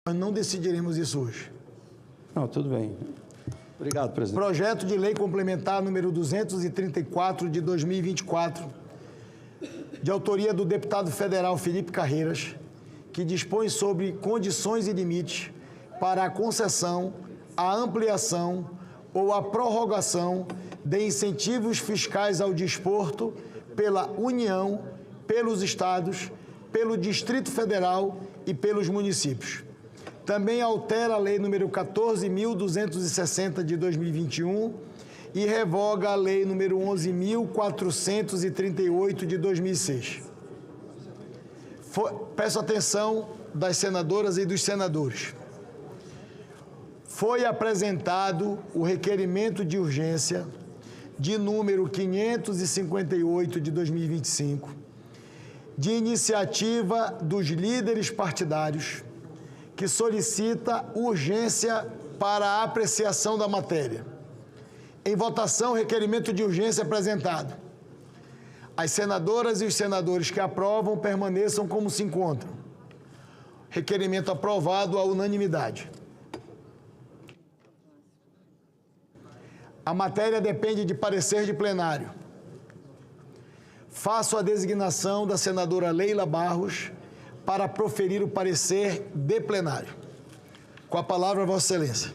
Nós não decidiremos isso hoje. Não, tudo bem. Obrigado, presidente. Projeto de Lei Complementar número 234 de 2024, de autoria do deputado federal Felipe Carreiras, que dispõe sobre condições e limites para a concessão, a ampliação ou a prorrogação de incentivos fiscais ao desporto pela União, pelos estados, pelo Distrito Federal e pelos municípios. Também altera a Lei número 14.260 de 2021 e revoga a Lei número 11.438 de 2006. Peço atenção das senadoras e dos senadores. Foi apresentado o requerimento de urgência de número 558 de 2025, de iniciativa dos líderes partidários, que solicita urgência para a apreciação da matéria. Em votação, requerimento de urgência apresentado. As senadoras e os senadores que aprovam permaneçam como se encontram. Requerimento aprovado à unanimidade. A matéria depende de parecer de plenário. Faço a designação da senadora Leila Barros para proferir o parecer de plenário. Com a palavra, Vossa Excelência.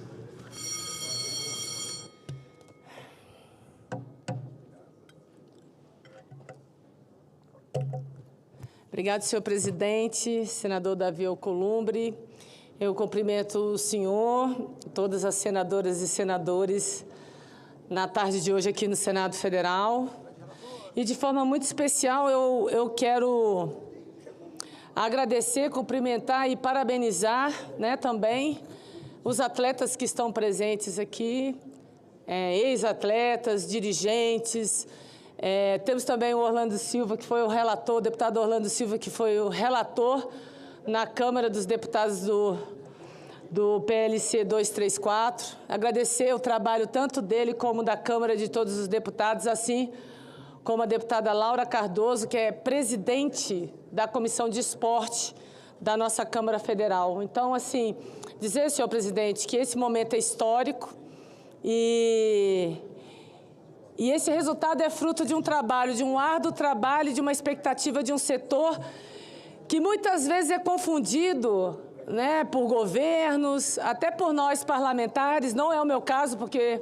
Obrigado, senhor presidente, senador Davi Alcolumbre. Eu cumprimento o senhor, todas as senadoras e senadores, na tarde de hoje aqui no Senado Federal. E, de forma muito especial, eu quero agradecer, cumprimentar e parabenizar, também os atletas que estão presentes aqui, ex-atletas, dirigentes. Temos também o Orlando Silva, que foi o relator, o deputado Orlando Silva, que foi o relator na Câmara dos Deputados do PLC 234. Agradecer o trabalho tanto dele como da Câmara de todos os deputados, assim como a deputada Laura Cardoso, que é presidente da Comissão de Esporte da nossa Câmara Federal. Então, assim, dizer, senhor presidente, que esse momento é histórico e esse resultado é fruto de um trabalho, de um árduo trabalho, de uma expectativa de um setor que muitas vezes é confundido, por governos, até por nós parlamentares. Não é o meu caso, porque,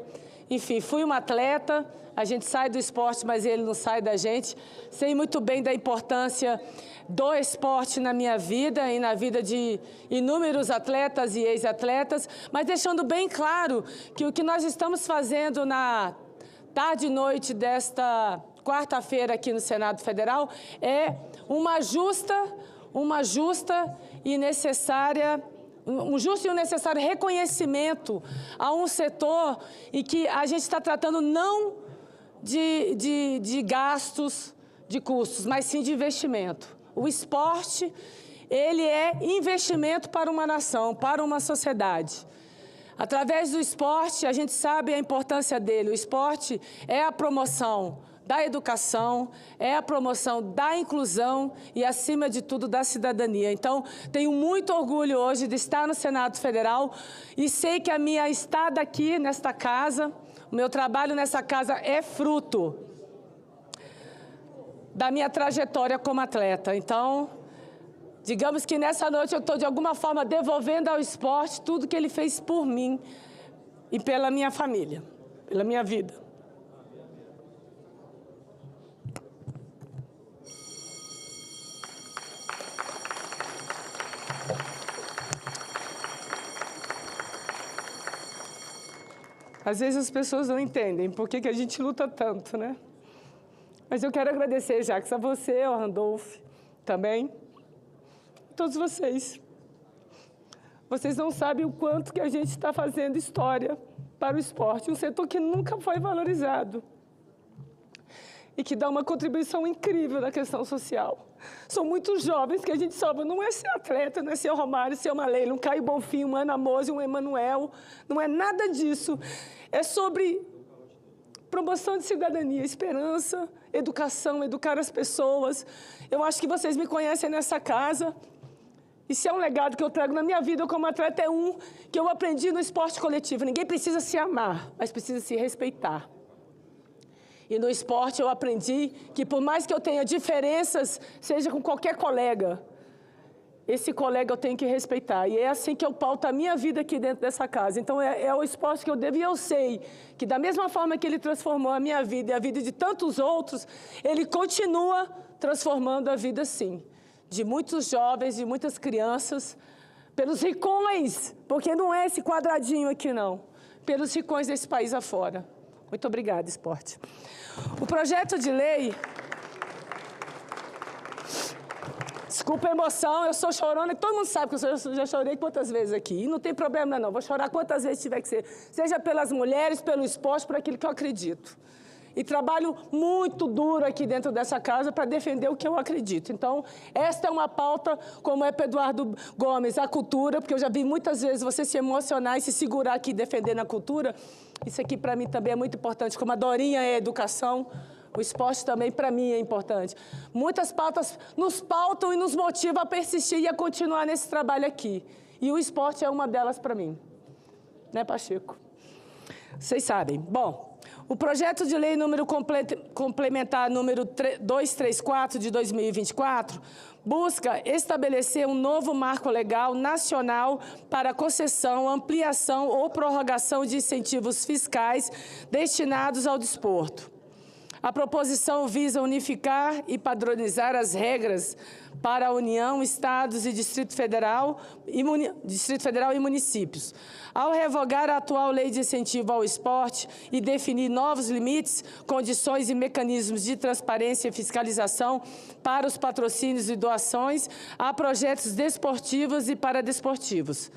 enfim, fui uma atleta. A gente sai do esporte, mas ele não sai da gente. Sei muito bem da importância do esporte na minha vida e na vida de inúmeros atletas e ex-atletas, mas deixando bem claro que o que nós estamos fazendo na tarde e noite desta quarta-feira aqui no Senado Federal é um justo e um necessário reconhecimento a um setor em que a gente está tratando não de gastos, de custos, mas sim de investimento. O esporte, ele é investimento para uma nação, para uma sociedade. Através do esporte, a gente sabe a importância dele. O esporte é a promoção da educação, é a promoção da inclusão e, acima de tudo, da cidadania. Então, tenho muito orgulho hoje de estar no Senado Federal e sei que a minha estada aqui nesta casa, o meu trabalho nessa casa é fruto da minha trajetória como atleta. Então, digamos que nessa noite eu estou, de alguma forma, devolvendo ao esporte tudo que ele fez por mim e pela minha família, pela minha vida. Às vezes as pessoas não entendem por que a gente luta tanto, Mas eu quero agradecer, Jacques, a você, ao Randolph, também, a todos vocês. Vocês não sabem o quanto que a gente está fazendo história para o esporte, um setor que nunca foi valorizado e que dá uma contribuição incrível na questão social. São muitos jovens que a gente salva. Não é ser atleta, não é ser o Romário, ser uma Leila, um Caio Bonfim, um Ana Mose, um Emanuel. Não é nada disso. É sobre promoção de cidadania, esperança, educação, educar as pessoas. Eu acho que vocês me conhecem nessa casa. Isso é um legado que eu trago na minha vida como atleta, é um que eu aprendi no esporte coletivo. Ninguém precisa se amar, mas precisa se respeitar. E no esporte eu aprendi que por mais que eu tenha diferenças, seja com qualquer colega, esse colega eu tenho que respeitar. E é assim que eu pauto a minha vida aqui dentro dessa casa. Então é o esporte que eu devo, e eu sei que da mesma forma que ele transformou a minha vida e a vida de tantos outros, ele continua transformando a vida sim, de muitos jovens, de muitas crianças, pelos ricões, porque não é esse quadradinho aqui não, pelos ricões desse país afora. Muito obrigada, esporte. O projeto de lei... Desculpa a emoção, eu sou chorona, todo mundo sabe que eu já chorei quantas vezes aqui. E não tem problema não, vou chorar quantas vezes tiver que ser. Seja pelas mulheres, pelo esporte, por aquilo que eu acredito. E trabalho muito duro aqui dentro dessa casa para defender o que eu acredito. Então, esta é uma pauta, como é para Eduardo Gomes, a cultura, porque eu já vi muitas vezes você se emocionar e se segurar aqui defendendo a cultura. Isso aqui para mim também é muito importante, como a Dorinha é a educação. O esporte também, para mim, é importante. Muitas pautas nos pautam e nos motivam a persistir e a continuar nesse trabalho aqui. E o esporte é uma delas para mim. Né, Pacheco? Vocês sabem. Bom, o projeto de lei número complementar número 234 de 2024 busca estabelecer um novo marco legal nacional para concessão, ampliação ou prorrogação de incentivos fiscais destinados ao desporto. A proposição visa unificar e padronizar as regras para a União, Estados e Distrito Federal e municípios. Ao revogar a atual lei de incentivo ao esporte e definir novos limites, condições e mecanismos de transparência e fiscalização para os patrocínios e doações a projetos desportivos e paradesportivos.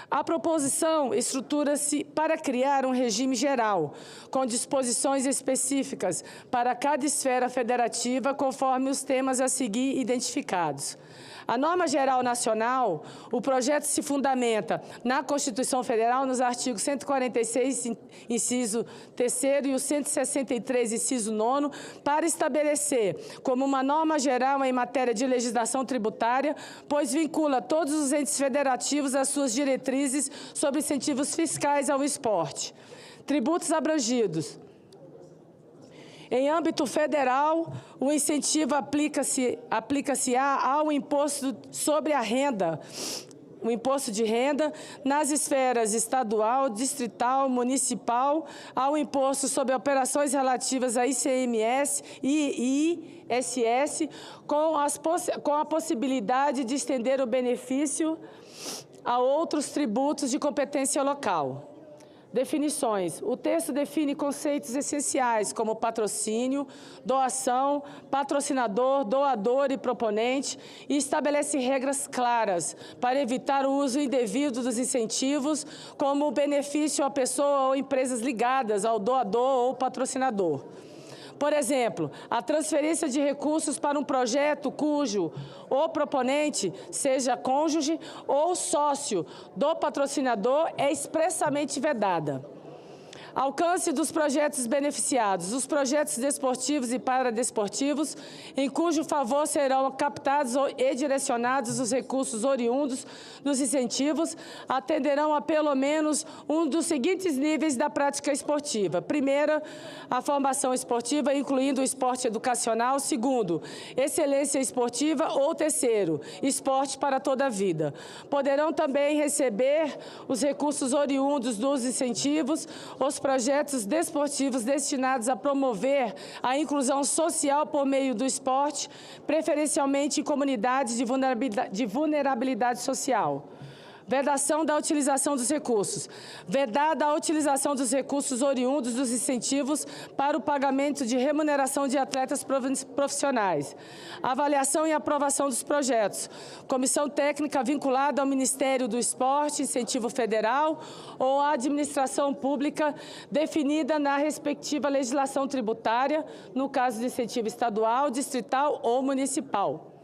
A proposição estrutura-se para criar um regime geral, com disposições específicas para cada esfera federativa, conforme os temas a seguir identificados. A norma geral nacional, o projeto se fundamenta na Constituição Federal, nos artigos 146, inciso 3º, e o 163, inciso 9º, para estabelecer como uma norma geral em matéria de legislação tributária, pois vincula todos os entes federativos às suas diretrizes sobre incentivos fiscais ao esporte. Tributos abrangidos. Em âmbito federal, o incentivo aplica-se ao imposto sobre a renda, o imposto de renda, nas esferas estadual, distrital, municipal, ao imposto sobre operações relativas a ICMS e ISS, com a possibilidade de estender o benefício a outros tributos de competência local. Definições. O texto define conceitos essenciais como patrocínio, doação, patrocinador, doador e proponente e estabelece regras claras para evitar o uso indevido dos incentivos como benefício a pessoa ou empresas ligadas ao doador ou patrocinador. Por exemplo, a transferência de recursos para um projeto cujo o proponente seja cônjuge ou sócio do patrocinador é expressamente vedada. Alcance dos projetos beneficiados. Os projetos desportivos e paradesportivos, em cujo favor serão captados e direcionados os recursos oriundos dos incentivos, atenderão a pelo menos um dos seguintes níveis da prática esportiva. Primeira, a formação esportiva, incluindo o esporte educacional. Segundo, excelência esportiva. Ou terceiro, esporte para toda a vida. Poderão também receber os recursos oriundos dos incentivos, os projetos desportivos destinados a promover a inclusão social por meio do esporte, preferencialmente em comunidades de vulnerabilidade social. Vedação da utilização dos recursos. Vedada a utilização dos recursos oriundos dos incentivos para o pagamento de remuneração de atletas profissionais. Avaliação e aprovação dos projetos. Comissão técnica vinculada ao Ministério do Esporte, Incentivo Federal ou à administração pública definida na respectiva legislação tributária, no caso de incentivo estadual, distrital ou municipal.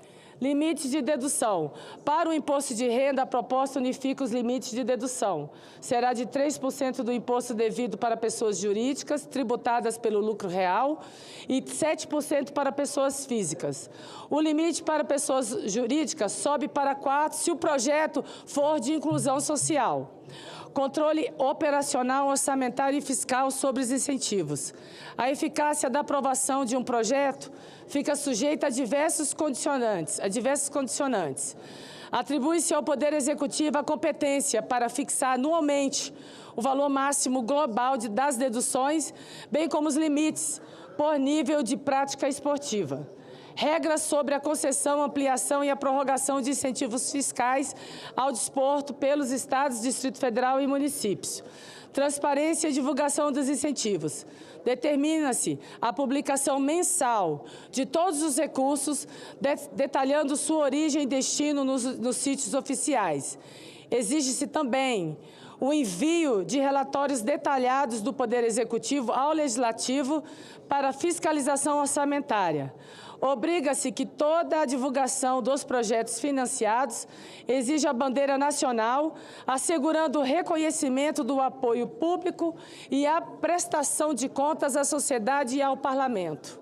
Limite de dedução. Para o imposto de renda, a proposta unifica os limites de dedução. Será de 3% do imposto devido para pessoas jurídicas, tributadas pelo lucro real, e 7% para pessoas físicas. O limite para pessoas jurídicas sobe para 4% se o projeto for de inclusão social. Controle operacional, orçamentário e fiscal sobre os incentivos. A eficácia da aprovação de um projeto fica sujeita a diversos condicionantes. Atribui-se ao Poder Executivo a competência para fixar anualmente o valor máximo global das deduções, bem como os limites por nível de prática esportiva. Regras sobre a concessão, ampliação e a prorrogação de incentivos fiscais ao desporto pelos estados, Distrito Federal e municípios. Transparência e divulgação dos incentivos. Determina-se a publicação mensal de todos os recursos, detalhando sua origem e destino nos sítios oficiais. Exige-se também o envio de relatórios detalhados do Poder Executivo ao Legislativo para fiscalização orçamentária. Obriga-se que toda a divulgação dos projetos financiados exija a bandeira nacional, assegurando o reconhecimento do apoio público e a prestação de contas à sociedade e ao Parlamento.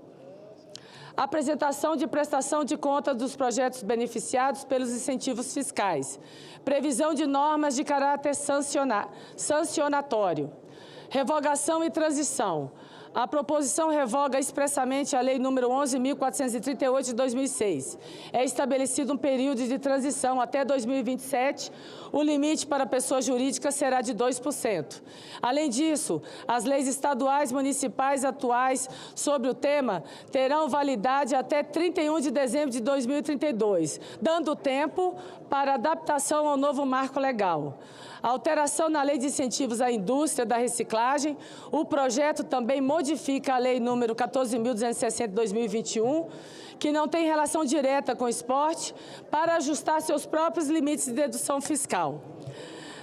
Apresentação de prestação de contas dos projetos beneficiados pelos incentivos fiscais. Previsão de normas de caráter sancionatório. Revogação e transição. A proposição revoga expressamente a Lei nº 11.438 de 2006. É estabelecido um período de transição até 2027. O limite para pessoa jurídica será de 2%. Além disso, as leis estaduais e municipais atuais sobre o tema terão validade até 31 de dezembro de 2032, dando tempo para adaptação ao novo marco legal. Alteração na Lei de Incentivos à Indústria da Reciclagem. O projeto também modifica a Lei nº 14.260 de 2021, que não tem relação direta com o esporte, para ajustar seus próprios limites de dedução fiscal.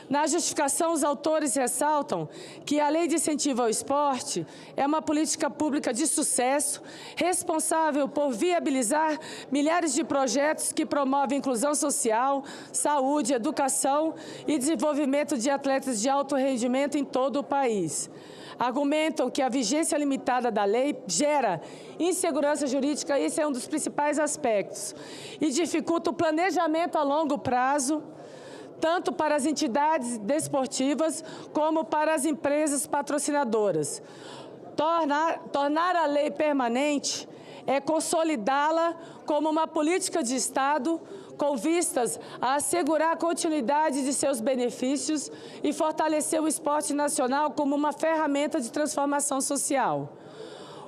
Na justificação, os autores ressaltam que a Lei de Incentivo ao Esporte é uma política pública de sucesso, responsável por viabilizar milhares de projetos que promovem inclusão social, saúde, educação e desenvolvimento de atletas de alto rendimento em todo o país. Argumentam que a vigência limitada da lei gera insegurança jurídica, esse é um dos principais aspectos, e dificulta o planejamento a longo prazo, tanto para as entidades desportivas como para as empresas patrocinadoras. Tornar a lei permanente é consolidá-la como uma política de Estado com vistas a assegurar a continuidade de seus benefícios e fortalecer o esporte nacional como uma ferramenta de transformação social.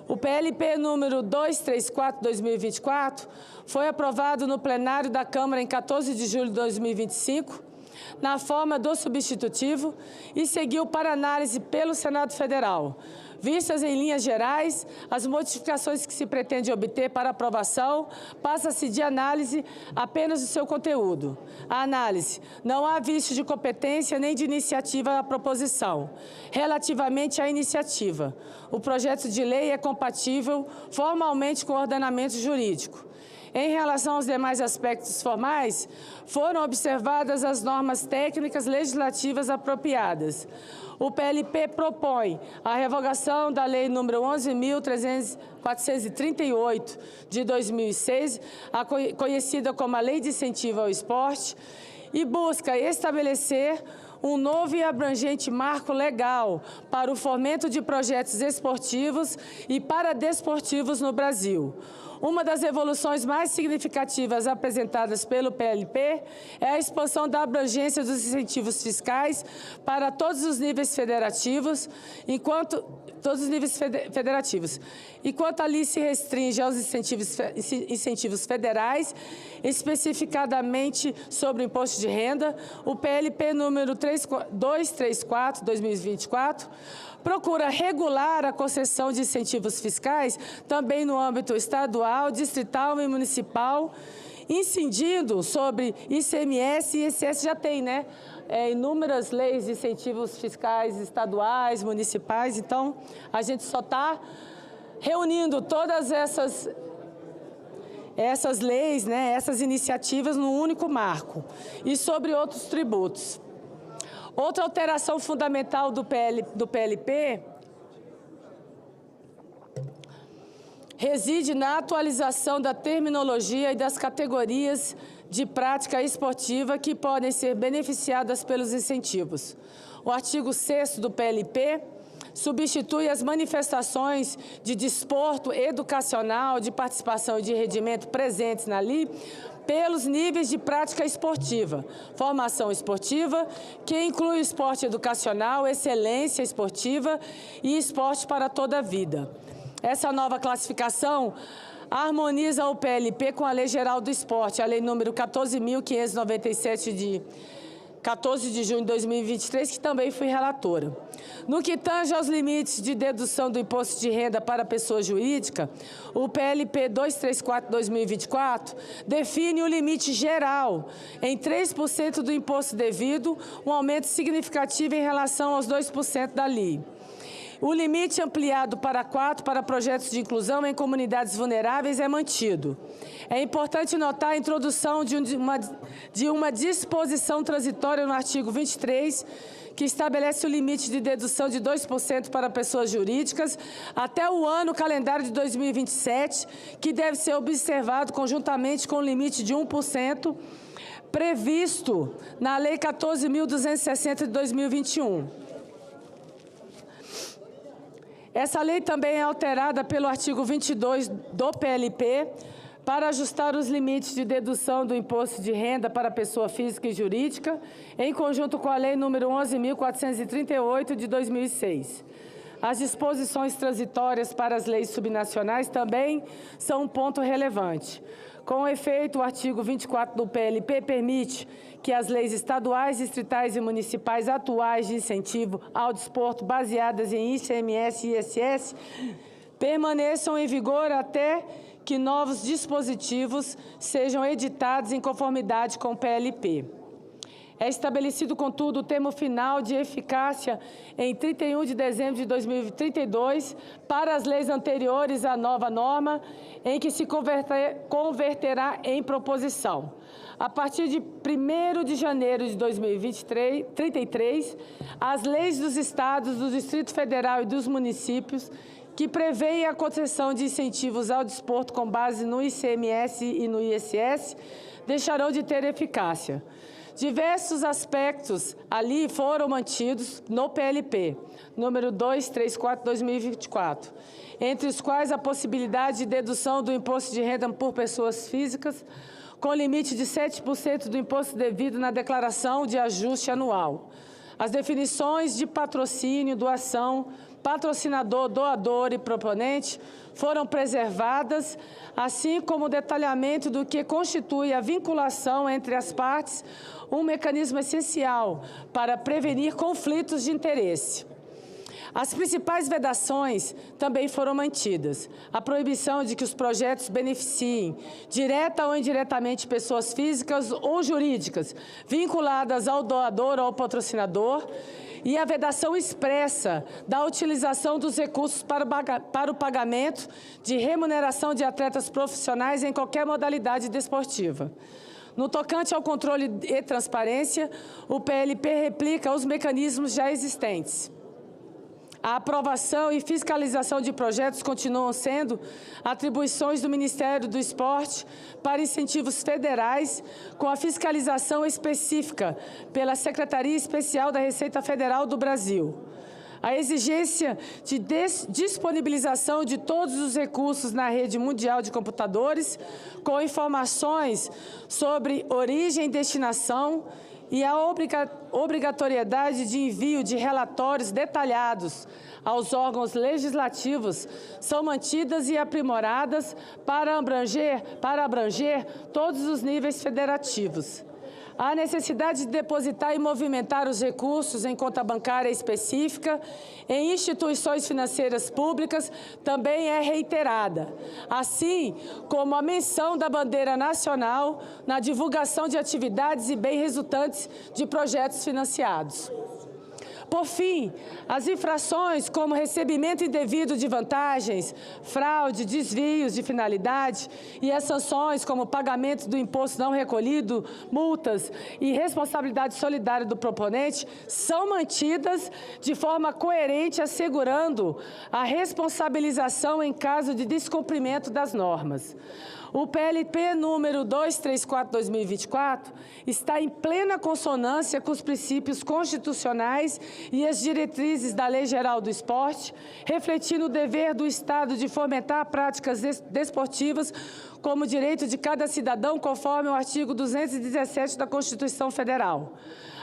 O PLP número 234/2024 foi aprovado no plenário da Câmara em 14 de julho de 2025, na forma do substitutivo, e seguiu para análise pelo Senado Federal. Vistas em linhas gerais, as modificações que se pretende obter para aprovação, passa-se de análise apenas do seu conteúdo. A análise: não há vício de competência nem de iniciativa à proposição. Relativamente à iniciativa, o projeto de lei é compatível formalmente com o ordenamento jurídico. Em relação aos demais aspectos formais, foram observadas as normas técnicas legislativas apropriadas. O PLP propõe a revogação da Lei nº 11.438 de 2006, conhecida como a Lei de Incentivo ao Esporte, e busca estabelecer um novo e abrangente marco legal para o fomento de projetos esportivos e paradesportivos no Brasil. Uma das evoluções mais significativas apresentadas pelo PLP é a expansão da abrangência dos incentivos fiscais para todos os níveis federativos, enquanto ali se restringe aos incentivos federais, especificadamente sobre o imposto de renda. O PLP número 234/2024 procura regular a concessão de incentivos fiscais também no âmbito estadual, distrital e municipal, incidindo sobre ICMS e ISS. Já tem, né? Inúmeras leis de incentivos fiscais estaduais, municipais. Então, a gente só está reunindo todas essas essas leis, né, essas iniciativas num único marco, e sobre outros tributos. Outra alteração fundamental do PLP reside na atualização da terminologia e das categorias de prática esportiva que podem ser beneficiadas pelos incentivos. O artigo 6º do PLP substitui as manifestações de desporto educacional, de participação e de rendimento presentes na LI pelos níveis de prática esportiva, formação esportiva, que inclui o esporte educacional, excelência esportiva e esporte para toda a vida. Essa nova classificação harmoniza o PLP com a Lei Geral do Esporte, a Lei número 14.597 de 14 de junho de 2023, que também fui relatora. No que tange aos limites de dedução do imposto de renda para pessoa jurídica, o PLP 234/2024 define o limite geral em 3% do imposto devido, um aumento significativo em relação aos 2% da LI. O limite ampliado para 4 para projetos de inclusão em comunidades vulneráveis é mantido. É importante notar a introdução de uma disposição transitória no artigo 23, que estabelece o limite de dedução de 2% para pessoas jurídicas até o ano calendário de 2027, que deve ser observado conjuntamente com o limite de 1% previsto na Lei 14.260 de 2021. Essa lei também é alterada pelo artigo 22 do PLP para ajustar os limites de dedução do imposto de renda para pessoa física e jurídica, em conjunto com a Lei número 11.438 de 2006. As disposições transitórias para as leis subnacionais também são um ponto relevante. Com efeito, o artigo 24 do PLP permite que as leis estaduais, distritais e municipais atuais de incentivo ao desporto baseadas em ICMS e ISS permaneçam em vigor até que novos dispositivos sejam editados em conformidade com o PLP. É estabelecido, contudo, o termo final de eficácia em 31 de dezembro de 2032 para as leis anteriores à nova norma, em que se converterá em proposição. A partir de 1º de janeiro de 2033, as leis dos estados, do Distrito Federal e dos municípios que prevêem a concessão de incentivos ao desporto com base no ICMS e no ISS deixarão de ter eficácia. Diversos aspectos ali foram mantidos no PLP, número 234/2024, entre os quais a possibilidade de dedução do imposto de renda por pessoas físicas, com limite de 7% do imposto devido na declaração de ajuste anual. As definições de patrocínio, doação, patrocinador, doador e proponente foram preservadas, assim como o detalhamento do que constitui a vinculação entre as partes, um mecanismo essencial para prevenir conflitos de interesse. As principais vedações também foram mantidas. A proibição de que os projetos beneficiem, direta ou indiretamente, pessoas físicas ou jurídicas vinculadas ao doador ou ao patrocinador, e a vedação expressa da utilização dos recursos para o pagamento de remuneração de atletas profissionais em qualquer modalidade desportiva. No tocante ao controle e transparência, o PLP replica os mecanismos já existentes. A aprovação e fiscalização de projetos continuam sendo atribuições do Ministério do Esporte para incentivos federais, com a fiscalização específica pela Secretaria Especial da Receita Federal do Brasil. A exigência de disponibilização de todos os recursos na rede mundial de computadores, com informações sobre origem e destinação, e a obrigatoriedade de envio de relatórios detalhados aos órgãos legislativos são mantidas e aprimoradas para abranger todos os níveis federativos. A necessidade de depositar e movimentar os recursos em conta bancária específica em instituições financeiras públicas também é reiterada, assim como a menção da bandeira nacional na divulgação de atividades e bens resultantes de projetos financiados. Por fim, as infrações como recebimento indevido de vantagens, fraude, desvios de finalidade e as sanções como pagamento do imposto não recolhido, multas e responsabilidade solidária do proponente são mantidas de forma coerente, assegurando a responsabilização em caso de descumprimento das normas. O PLP número 234/2024 está em plena consonância com os princípios constitucionais e as diretrizes da Lei Geral do Esporte, refletindo o dever do Estado de fomentar práticas desportivas como direito de cada cidadão, conforme o artigo 217 da Constituição Federal.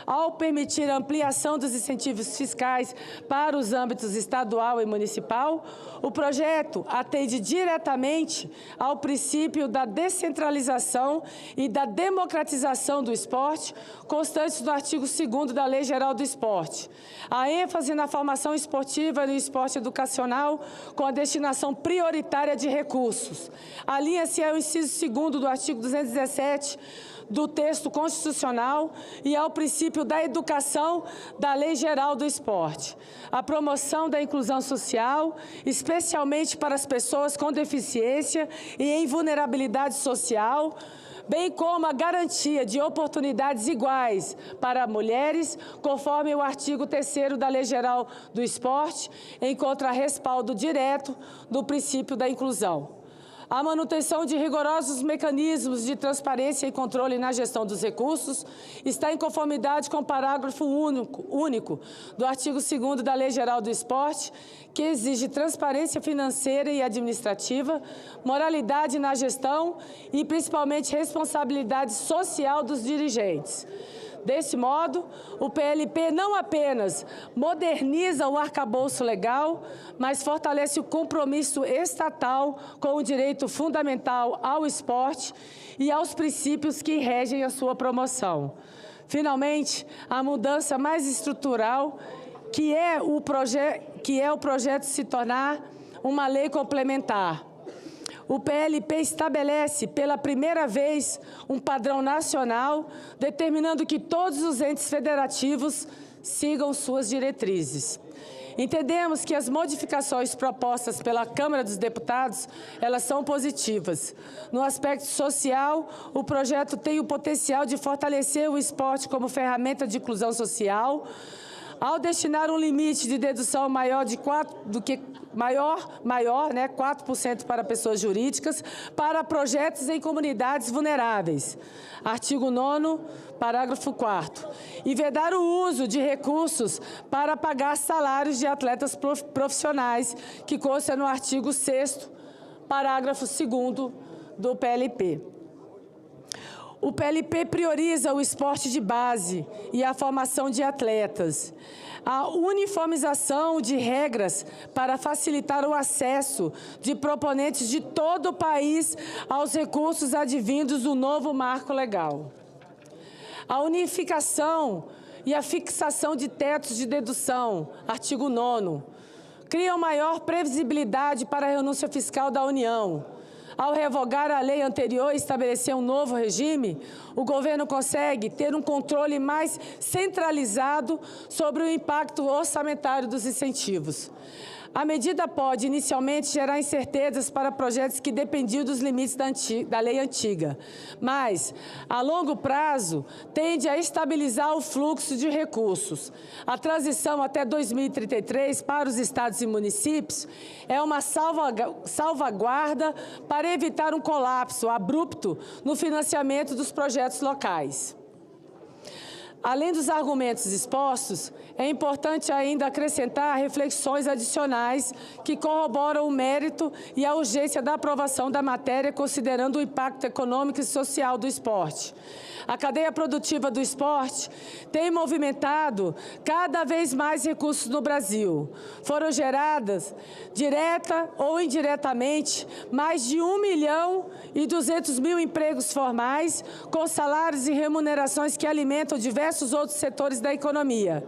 Ao permitir a ampliação dos incentivos fiscais para os âmbitos estadual e municipal, o projeto atende diretamente ao princípio da descentralização e da democratização do esporte, constantes no artigo 2º da Lei Geral do Esporte. A ênfase na formação esportiva e no esporte educacional com a destinação prioritária de recursos. Alinha-se ao inciso 2º do artigo 217 do texto constitucional e ao princípio da educação da Lei Geral do Esporte. A promoção da inclusão social, especialmente para as pessoas com deficiência e em vulnerabilidade social, bem como a garantia de oportunidades iguais para mulheres, conforme o artigo 3º da Lei Geral do Esporte, encontra respaldo direto do princípio da inclusão. A manutenção de rigorosos mecanismos de transparência e controle na gestão dos recursos está em conformidade com o parágrafo único do artigo 2º da Lei Geral do Esporte, que exige transparência financeira e administrativa, moralidade na gestão e, principalmente, responsabilidade social dos dirigentes. Desse modo, o PLP não apenas moderniza o arcabouço legal, mas fortalece o compromisso estatal com o direito fundamental ao esporte e aos princípios que regem a sua promoção. Finalmente, a mudança mais estrutural, que é o projeto se tornar uma lei complementar. O PLP estabelece pela primeira vez um padrão nacional, determinando que todos os entes federativos sigam suas diretrizes. Entendemos que as modificações propostas pela Câmara dos Deputados, elas são positivas. No aspecto social, o projeto tem o potencial de fortalecer o esporte como ferramenta de inclusão social, ao destinar um limite de dedução maior de 4% para pessoas jurídicas, para projetos em comunidades vulneráveis. Artigo 9º, parágrafo 4º. E vedar o uso de recursos para pagar salários de atletas profissionais, que consta no artigo 6º, parágrafo 2º do PLP. O PLP prioriza o esporte de base e a formação de atletas. A uniformização de regras para facilitar o acesso de proponentes de todo o país aos recursos advindos do novo marco legal. A unificação e a fixação de tetos de dedução, artigo 9º, criam maior previsibilidade para a renúncia fiscal da União. Ao revogar a lei anterior e estabelecer um novo regime, o governo consegue ter um controle mais centralizado sobre o impacto orçamentário dos incentivos. A medida pode, inicialmente, gerar incertezas para projetos que dependiam dos limites da lei antiga, mas, a longo prazo, tende a estabilizar o fluxo de recursos. A transição até 2033 para os estados e municípios é uma salvaguarda para evitar um colapso abrupto no financiamento dos projetos locais. Além dos argumentos expostos, é importante ainda acrescentar reflexões adicionais que corroboram o mérito e a urgência da aprovação da matéria, considerando o impacto econômico e social do esporte. A cadeia produtiva do esporte tem movimentado cada vez mais recursos no Brasil. Foram geradas, direta ou indiretamente, mais de 1.200.000 empregos formais, com salários e remunerações que alimentam diversos outros setores da economia.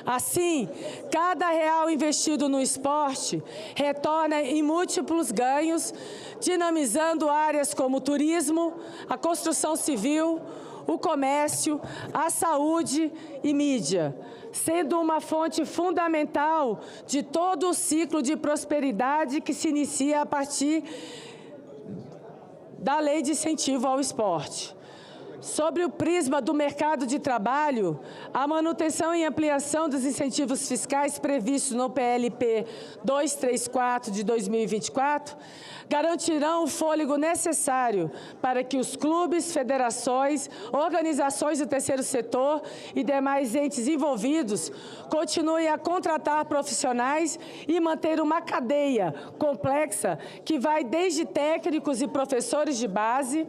Assim, cada real investido no esporte retorna em múltiplos ganhos, dinamizando áreas como o turismo, a construção civil, o comércio, a saúde e mídia, sendo uma fonte fundamental de todo o ciclo de prosperidade que se inicia a partir da Lei de Incentivo ao Esporte. Sobre o prisma do mercado de trabalho, a manutenção e ampliação dos incentivos fiscais previstos no PLP 234 de 2024 garantirão o fôlego necessário para que os clubes, federações, organizações do terceiro setor e demais entes envolvidos continuem a contratar profissionais e manter uma cadeia complexa que vai desde técnicos e professores de base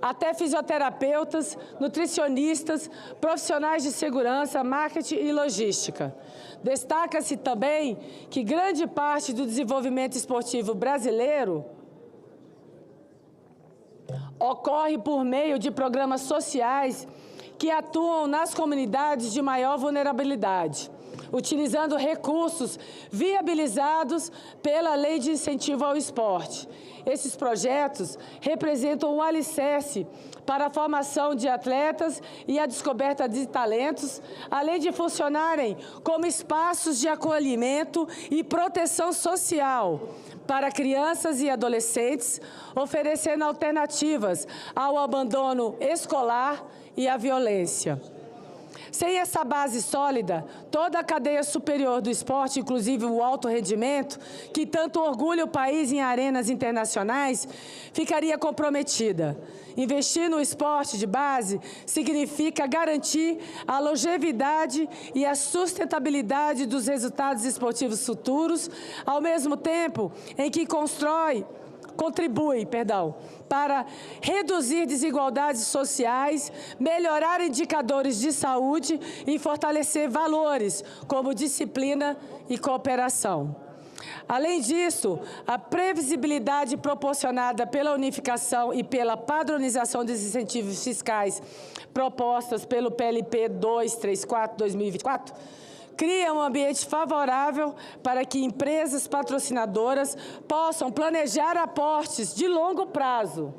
até fisioterapeutas, nutricionistas, profissionais de segurança, marketing e logística. Destaca-se também que grande parte do desenvolvimento esportivo brasileiro ocorre por meio de programas sociais que atuam nas comunidades de maior vulnerabilidade, utilizando recursos viabilizados pela Lei de Incentivo ao Esporte. Esses projetos representam um alicerce para a formação de atletas e a descoberta de talentos, além de funcionarem como espaços de acolhimento e proteção social para crianças e adolescentes, oferecendo alternativas ao abandono escolar e à violência. Sem essa base sólida, toda a cadeia superior do esporte, inclusive o alto rendimento, que tanto orgulha o país em arenas internacionais, ficaria comprometida. Investir no esporte de base significa garantir a longevidade e a sustentabilidade dos resultados esportivos futuros, ao mesmo tempo em que contribui para reduzir desigualdades sociais, melhorar indicadores de saúde e fortalecer valores como disciplina e cooperação. Além disso, a previsibilidade proporcionada pela unificação e pela padronização dos incentivos fiscais propostas pelo PLP 234/2024 cria um ambiente favorável para que empresas patrocinadoras possam planejar aportes de longo prazo.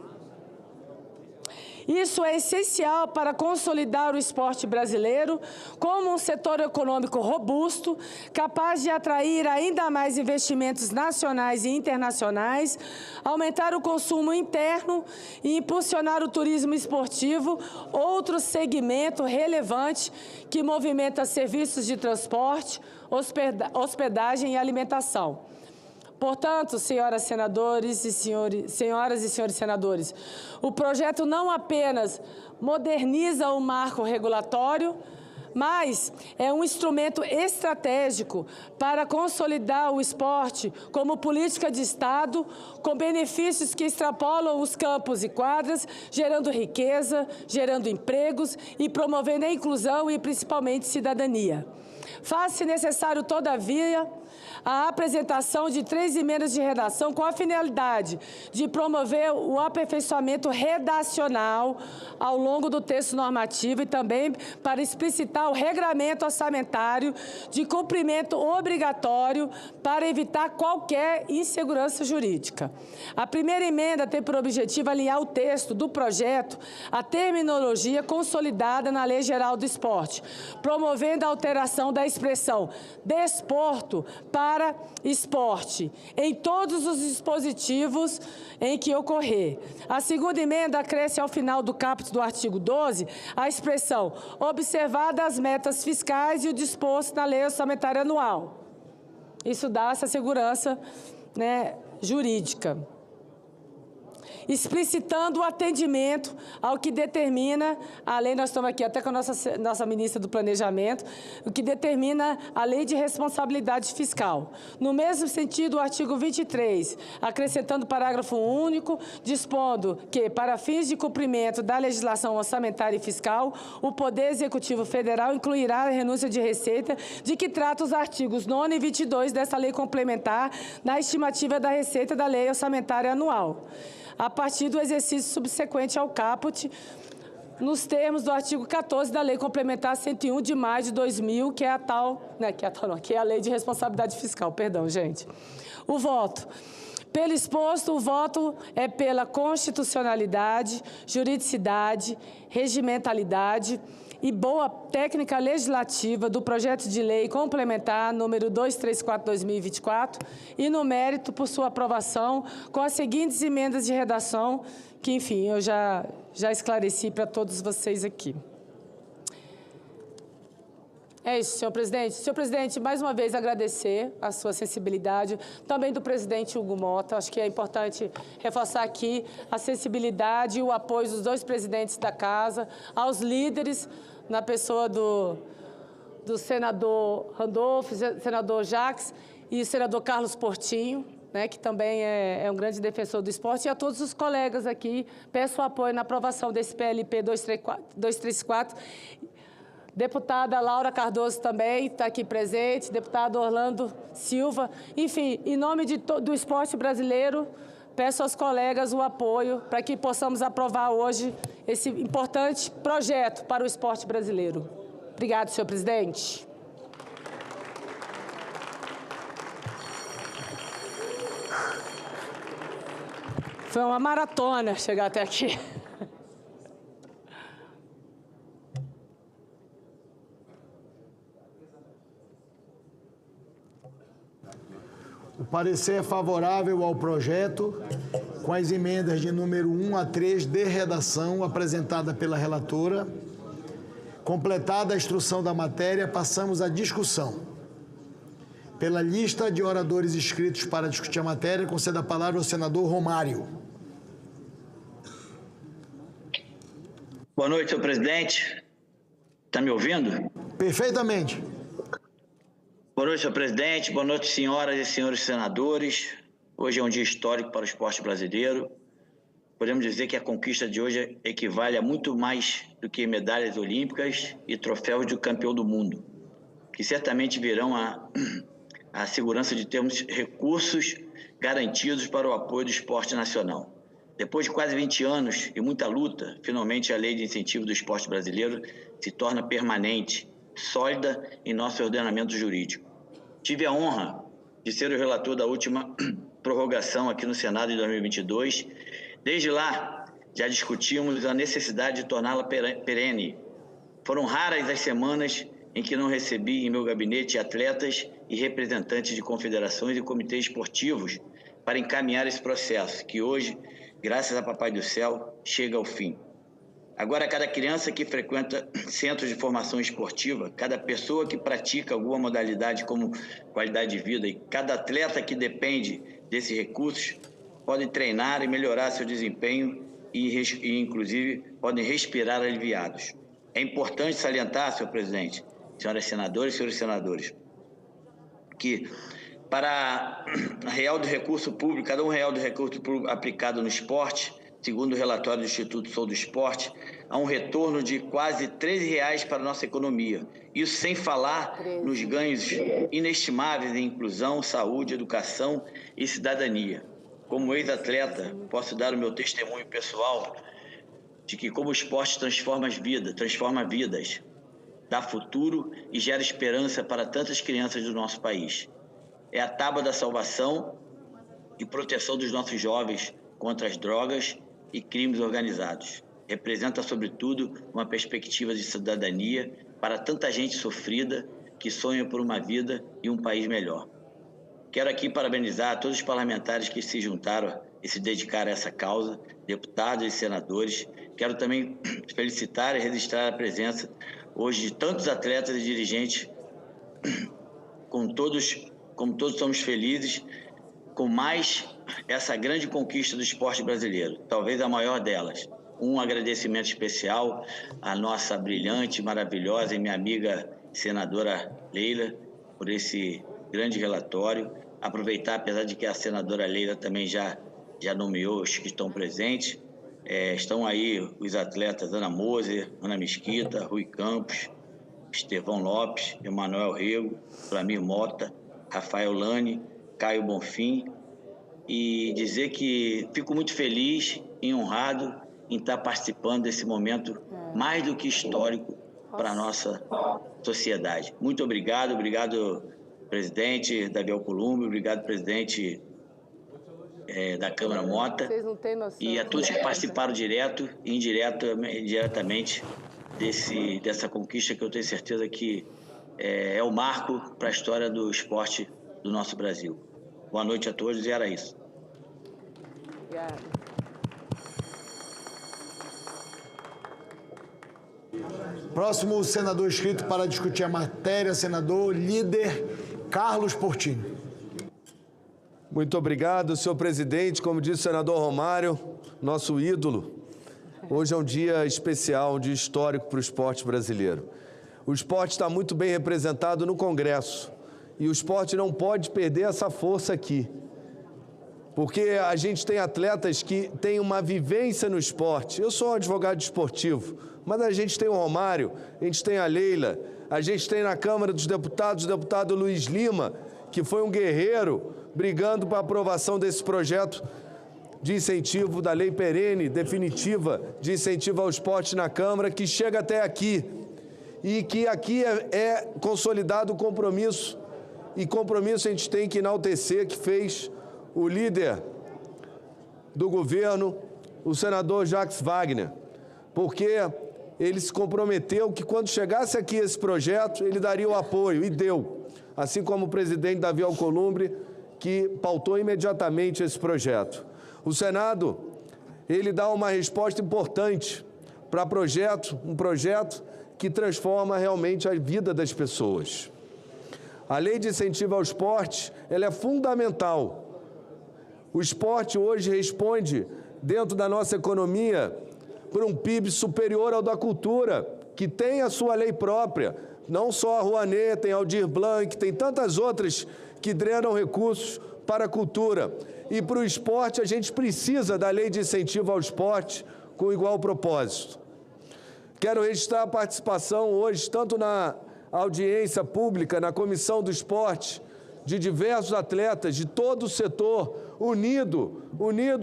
Isso é essencial para consolidar o esporte brasileiro como um setor econômico robusto, capaz de atrair ainda mais investimentos nacionais e internacionais, aumentar o consumo interno e impulsionar o turismo esportivo, outro segmento relevante que movimenta serviços de transporte, hospedagem e alimentação. Portanto, senhoras e senhores senadores, o projeto não apenas moderniza o marco regulatório, mas é um instrumento estratégico para consolidar o esporte como política de Estado, com benefícios que extrapolam os campos e quadras, gerando riqueza, gerando empregos e promovendo a inclusão e, principalmente, cidadania. Faz-se necessário, todavia, a apresentação de 3 emendas de redação com a finalidade de promover o aperfeiçoamento redacional ao longo do texto normativo e também para explicitar o regramento orçamentário de cumprimento obrigatório para evitar qualquer insegurança jurídica. A primeira emenda tem por objetivo alinhar o texto do projeto à terminologia consolidada na Lei Geral do Esporte, promovendo a alteração da expressão desporto para esporte, em todos os dispositivos em que ocorrer. A segunda emenda acresce ao final do caput do artigo 12 a expressão observadas as metas fiscais e o disposto na lei orçamentária anual. Isso dá essa segurança, jurídica. Explicitando o atendimento ao que determina a lei, nós estamos aqui até com a nossa ministra do Planejamento, o que determina a Lei de Responsabilidade Fiscal. No mesmo sentido, o artigo 23, acrescentando o parágrafo único, dispondo que, para fins de cumprimento da legislação orçamentária e fiscal, o Poder Executivo Federal incluirá a renúncia de receita de que trata os artigos 9º e 22 dessa lei complementar na estimativa da receita da Lei Orçamentária Anual, a partir do exercício subsequente ao caput, nos termos do artigo 14 da Lei Complementar 101 de maio de 2000, que é que é a Lei de Responsabilidade Fiscal, perdão, gente. O voto. Pelo exposto, o voto é pela constitucionalidade, juridicidade, regimentalidade e boa técnica legislativa do projeto de lei complementar número 234/2024 e no mérito por sua aprovação com as seguintes emendas de redação que, enfim, eu já esclareci para todos vocês aqui. É isso, senhor presidente. Senhor presidente, mais uma vez agradecer a sua sensibilidade, também do presidente Hugo Mota. Acho que é importante reforçar aqui a sensibilidade e o apoio dos dois presidentes da Casa, aos líderes, na pessoa do senador Randolfo, senador Jacques e senador Carlos Portinho, né, que também é um grande defensor do esporte, e a todos os colegas aqui. Peço o apoio na aprovação desse PLP 234. Deputada Laura Cardoso também está aqui presente, deputado Orlando Silva. Enfim, em nome do esporte brasileiro, peço aos colegas o apoio para que possamos aprovar hoje esse importante projeto para o esporte brasileiro. Obrigado, senhor presidente. Foi uma maratona chegar até aqui. O parecer é favorável ao projeto, com as emendas de número 1 a 3 de redação apresentada pela relatora. Completada a instrução da matéria, passamos à discussão. Pela lista de oradores inscritos para discutir a matéria, concedo a palavra ao senador Romário. Boa noite, senhor presidente. Está me ouvindo? Perfeitamente. Boa noite, senhor presidente. Boa noite, senhoras e senhores senadores. Hoje é um dia histórico para o esporte brasileiro. Podemos dizer que a conquista de hoje equivale a muito mais do que medalhas olímpicas e troféus de campeão do mundo, que certamente virão a segurança de termos recursos garantidos para o apoio do esporte nacional. Depois de quase 20 anos e muita luta, finalmente a Lei de Incentivo do Esporte Brasileiro se torna permanente, sólida em nosso ordenamento jurídico. Tive a honra de ser o relator da última prorrogação aqui no Senado em 2022. Desde lá, já discutimos a necessidade de torná-la perene. Foram raras as semanas em que não recebi em meu gabinete atletas e representantes de confederações e comitês esportivos para encaminhar esse processo, que hoje, graças a Papai do Céu, chega ao fim. Agora, cada criança que frequenta centros de formação esportiva, cada pessoa que pratica alguma modalidade como qualidade de vida e cada atleta que depende desses recursos podem treinar e melhorar seu desempenho e inclusive, podem respirar aliviados. É importante salientar, senhor presidente, senhoras senadoras e senhores senadores, que para R$1 do recurso público, cada R$1 do recurso público aplicado no esporte, segundo o relatório do Instituto Sou do Esporte, há um retorno de quase R$13 para a nossa economia. Isso sem falar nos ganhos inestimáveis em inclusão, saúde, educação e cidadania. Como ex-atleta, posso dar o meu testemunho pessoal de que como o esporte transforma vidas, dá futuro e gera esperança para tantas crianças do nosso país. É a tábua da salvação e proteção dos nossos jovens contra as drogas e crimes organizados. Representa, sobretudo, uma perspectiva de cidadania para tanta gente sofrida que sonha por uma vida e um país melhor. Quero aqui parabenizar todos os parlamentares que se juntaram e se dedicaram a essa causa, deputados e senadores. Quero também felicitar e registrar a presença hoje de tantos atletas e dirigentes, como todos somos felizes com mais essa grande conquista do esporte brasileiro, talvez a maior delas. Um agradecimento especial à nossa brilhante, maravilhosa e minha amiga senadora Leila por esse grande relatório. Aproveitar, apesar de que a senadora Leila também já nomeou os que estão presentes, estão aí os atletas Ana Moser, Ana Mesquita, Rui Campos, Estevão Lopes, Emanuel Rego, Flamir Mota, Rafael Lani, Caio Bonfim, e dizer que fico muito feliz e honrado em estar participando desse momento mais do que histórico para a nossa sociedade. Muito obrigado, presidente Davi Alcolumbre, obrigado, presidente da Câmara Mota. Vocês não têm noção. E a todos que participaram direto e indiretamente dessa conquista, que eu tenho certeza que é o marco para a história do esporte do nosso Brasil. Boa noite a todos e era isso. Obrigada. Próximo senador inscrito para discutir a matéria, senador líder Carlos Portinho. Muito obrigado, senhor presidente. Como disse o senador Romário, nosso ídolo, hoje é um dia especial, um dia histórico para o esporte brasileiro. O esporte está muito bem representado no Congresso e o esporte não pode perder essa força aqui, porque a gente tem atletas que têm uma vivência no esporte. Eu sou um advogado esportivo, mas a gente tem o Romário, a gente tem a Leila, a gente tem na Câmara dos Deputados o deputado Luiz Lima, que foi um guerreiro brigando para a aprovação desse projeto de incentivo da lei perene, definitiva, de incentivo ao esporte na Câmara, que chega até aqui. E que aqui é consolidado o compromisso, e compromisso a gente tem que enaltecer, que fez o líder do governo, o senador Jacques Wagner, porque ele se comprometeu que quando chegasse aqui esse projeto, ele daria o apoio, e deu, assim como o presidente Davi Alcolumbre, que pautou imediatamente esse projeto. O Senado, ele dá uma resposta importante para um projeto que transforma realmente a vida das pessoas. A lei de incentivo ao esporte, ela é fundamental. O esporte hoje responde, dentro da nossa economia, por um PIB superior ao da cultura, que tem a sua lei própria. Não só a Rouanet, tem Aldir Blanc, tem tantas outras que drenam recursos para a cultura. E para o esporte, a gente precisa da lei de incentivo ao esporte com igual propósito. Quero registrar a participação hoje, tanto na audiência pública, na Comissão do Esporte, de diversos atletas de todo o setor, unido,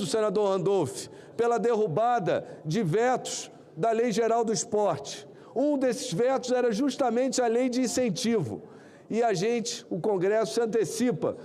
senador Randolph, pela derrubada de vetos da Lei Geral do Esporte. Um desses vetos era justamente a lei de incentivo. E o Congresso se antecipa,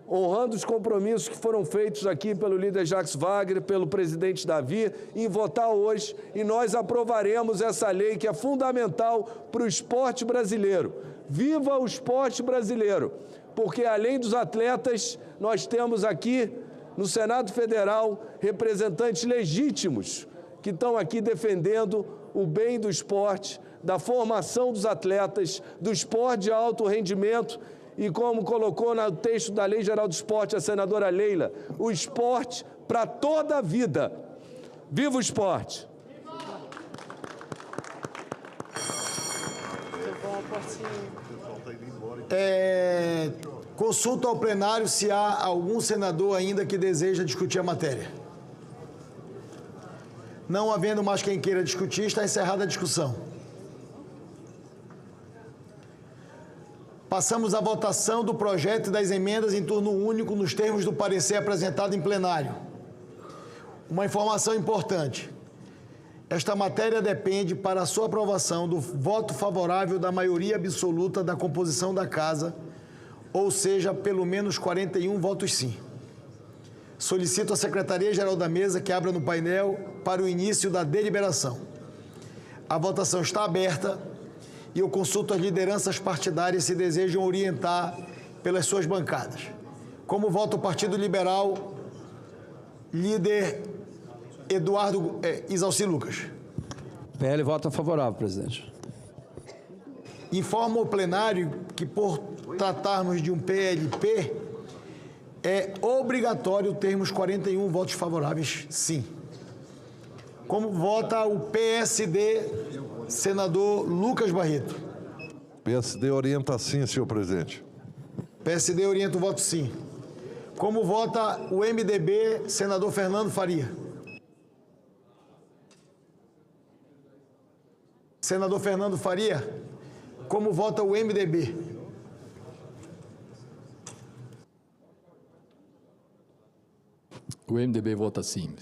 honrando os compromissos que foram feitos aqui pelo líder Jacques Wagner, pelo presidente Davi, em votar hoje, e nós aprovaremos essa lei que é fundamental para o esporte brasileiro. Viva o esporte brasileiro! Porque, além dos atletas, nós temos aqui, no Senado Federal, representantes legítimos que estão aqui defendendo o bem do esporte, da formação dos atletas, do esporte de alto rendimento e, como colocou no texto da Lei Geral do Esporte a senadora Leila, o esporte para toda a vida. Viva o esporte! Consulta ao plenário se há algum senador ainda que deseja discutir a matéria. Não havendo mais quem queira discutir, está encerrada a discussão. Passamos à votação do projeto e das emendas em turno único nos termos do parecer apresentado em plenário. Uma informação importante. Esta matéria depende, para a sua aprovação, do voto favorável da maioria absoluta da composição da Casa, ou seja, pelo menos 41 votos sim. Solicito à Secretaria-Geral da Mesa que abra no painel para o início da deliberação. A votação está aberta e eu consulto as lideranças partidárias se desejam orientar pelas suas bancadas. Como vota o Partido Liberal, líder Isalci Lucas. PL vota favorável, presidente. Informo ao plenário que, por tratarmos de um PLP, é obrigatório termos 41 votos favoráveis, sim. Como vota o PSD, senador Lucas Barreto? PSD orienta sim, senhor presidente. PSD orienta o voto sim. Como vota o MDB, senador Fernando Faria? Senador Fernando Faria, como vota o MDB? O MDB vota sim.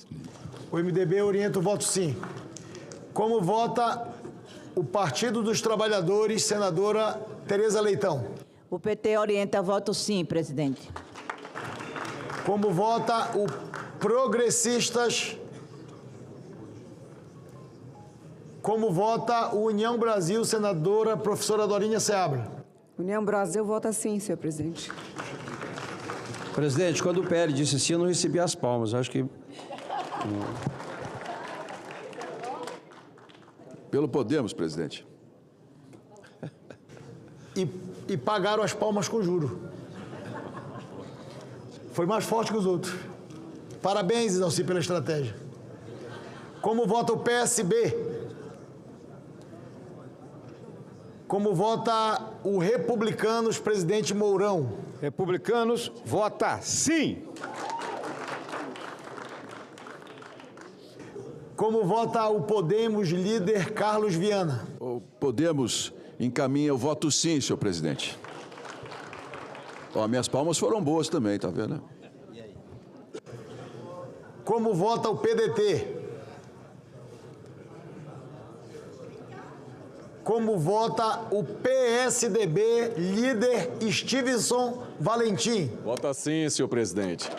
O MDB orienta o voto sim. Como vota o Partido dos Trabalhadores, senadora Tereza Leitão? O PT orienta voto sim, presidente. Como vota o Progressistas? Como vota o União Brasil, senadora professora Dorinha Seabra? União Brasil vota sim, senhor presidente. Presidente, quando o PL disse sim, eu não recebi as palmas. Acho que... Pelo Podemos, presidente. E pagaram as palmas com juro. Foi mais forte que os outros. Parabéns, Isalci, pela estratégia. Como vota o PSB? Como vota o Republicanos, presidente Mourão? Republicanos, vota sim. Como vota o Podemos, líder Carlos Viana? O Podemos encaminha o voto sim, senhor presidente. Ó, minhas palmas foram boas também, tá vendo? Como vota o PDT? Como vota o PSDB, líder Stevenson Valentim? Vota sim, senhor presidente.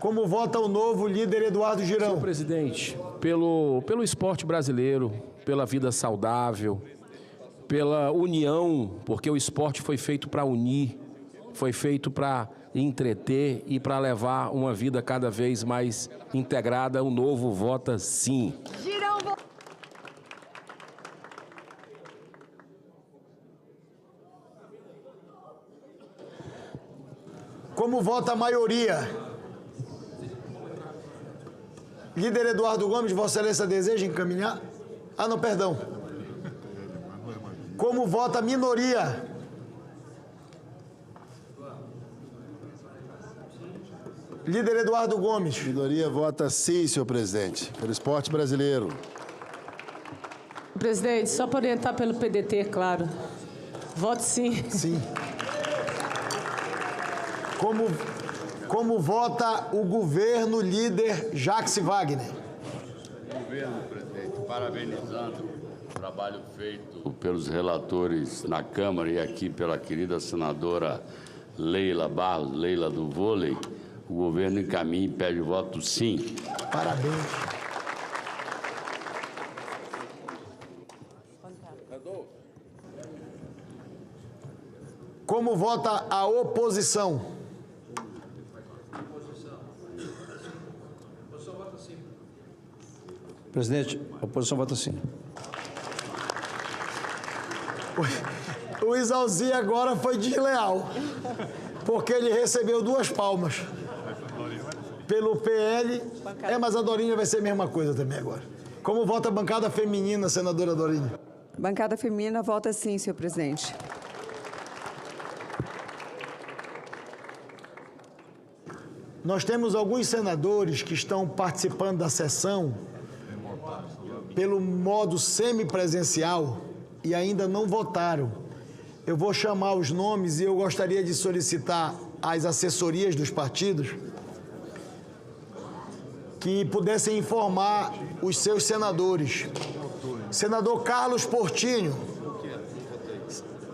Como vota o novo líder Eduardo Girão? Senhor presidente, pelo esporte brasileiro, pela vida saudável, pela união, porque o esporte foi feito para unir, foi feito para entreter e para levar uma vida cada vez mais integrada, o novo vota sim. Girão, Como vota a maioria? Líder Eduardo Gomes, Vossa Excelência deseja encaminhar? Ah, não, perdão. Como vota a minoria? Líder Eduardo Gomes. Minoria vota sim, senhor presidente, pelo esporte brasileiro. Presidente, só para orientar pelo PDT, claro. Voto sim. Sim. Como vota o governo líder Jacques Wagner? Governo, presidente, parabenizando o trabalho feito pelos relatores na Câmara e aqui pela querida senadora Leila Barros, Leila do vôlei, o governo encaminha e pede o voto sim. Parabéns. Como vota a oposição? Presidente, a oposição vota sim. O Isalci agora foi desleal, porque ele recebeu 2 palmas. Pelo PL, mas a Dorinha vai ser a mesma coisa também agora. Como vota a bancada feminina, senadora Dorinha? bancada feminina vota sim, senhor presidente. Nós temos alguns senadores que estão participando da sessão pelo modo semipresencial e ainda não votaram. Eu vou chamar os nomes e eu gostaria de solicitar às assessorias dos partidos que pudessem informar os seus senadores. Senador Carlos Portinho,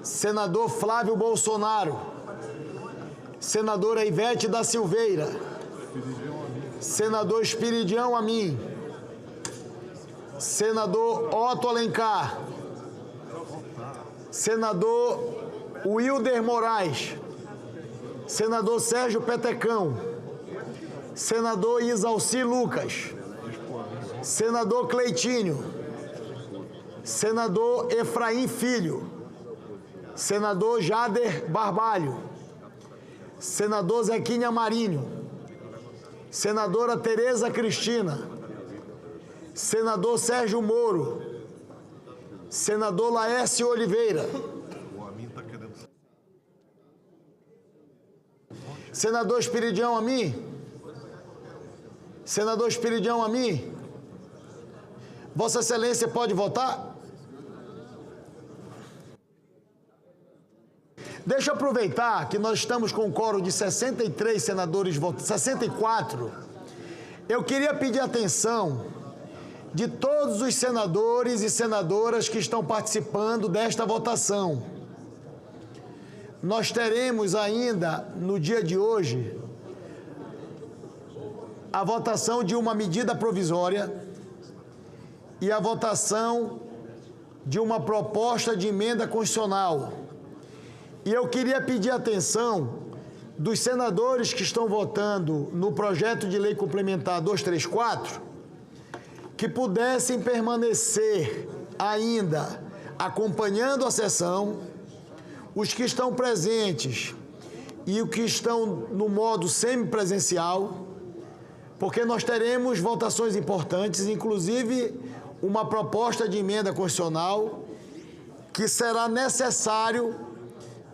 senador Flávio Bolsonaro, senadora Ivete da Silveira, senador Espiridião Amin, senador Otto Alencar, senador Wilder Moraes, senador Sérgio Petecão, senador Isalci Lucas, senador Cleitinho, senador Efraim Filho, senador Jader Barbalho, senador Zequinha Marinho, senadora Tereza Cristina, senador Sérgio Moro, senador Laércio Oliveira, senador Espiridião Amin, senador Espiridião Amin, Vossa Excelência pode votar? Deixa eu aproveitar que nós estamos com um quórum de 63 senadores votando, 64. Eu queria pedir atenção de todos os senadores e senadoras que estão participando desta votação. nós teremos ainda, no dia de hoje, a votação de uma medida provisória e a votação de uma proposta de emenda constitucional. E eu queria pedir atenção dos senadores que estão votando no projeto de lei complementar 234, que pudessem permanecer ainda acompanhando a sessão, os que estão presentes e os que estão no modo semipresencial, porque nós teremos votações importantes, inclusive uma proposta de emenda constitucional que será necessário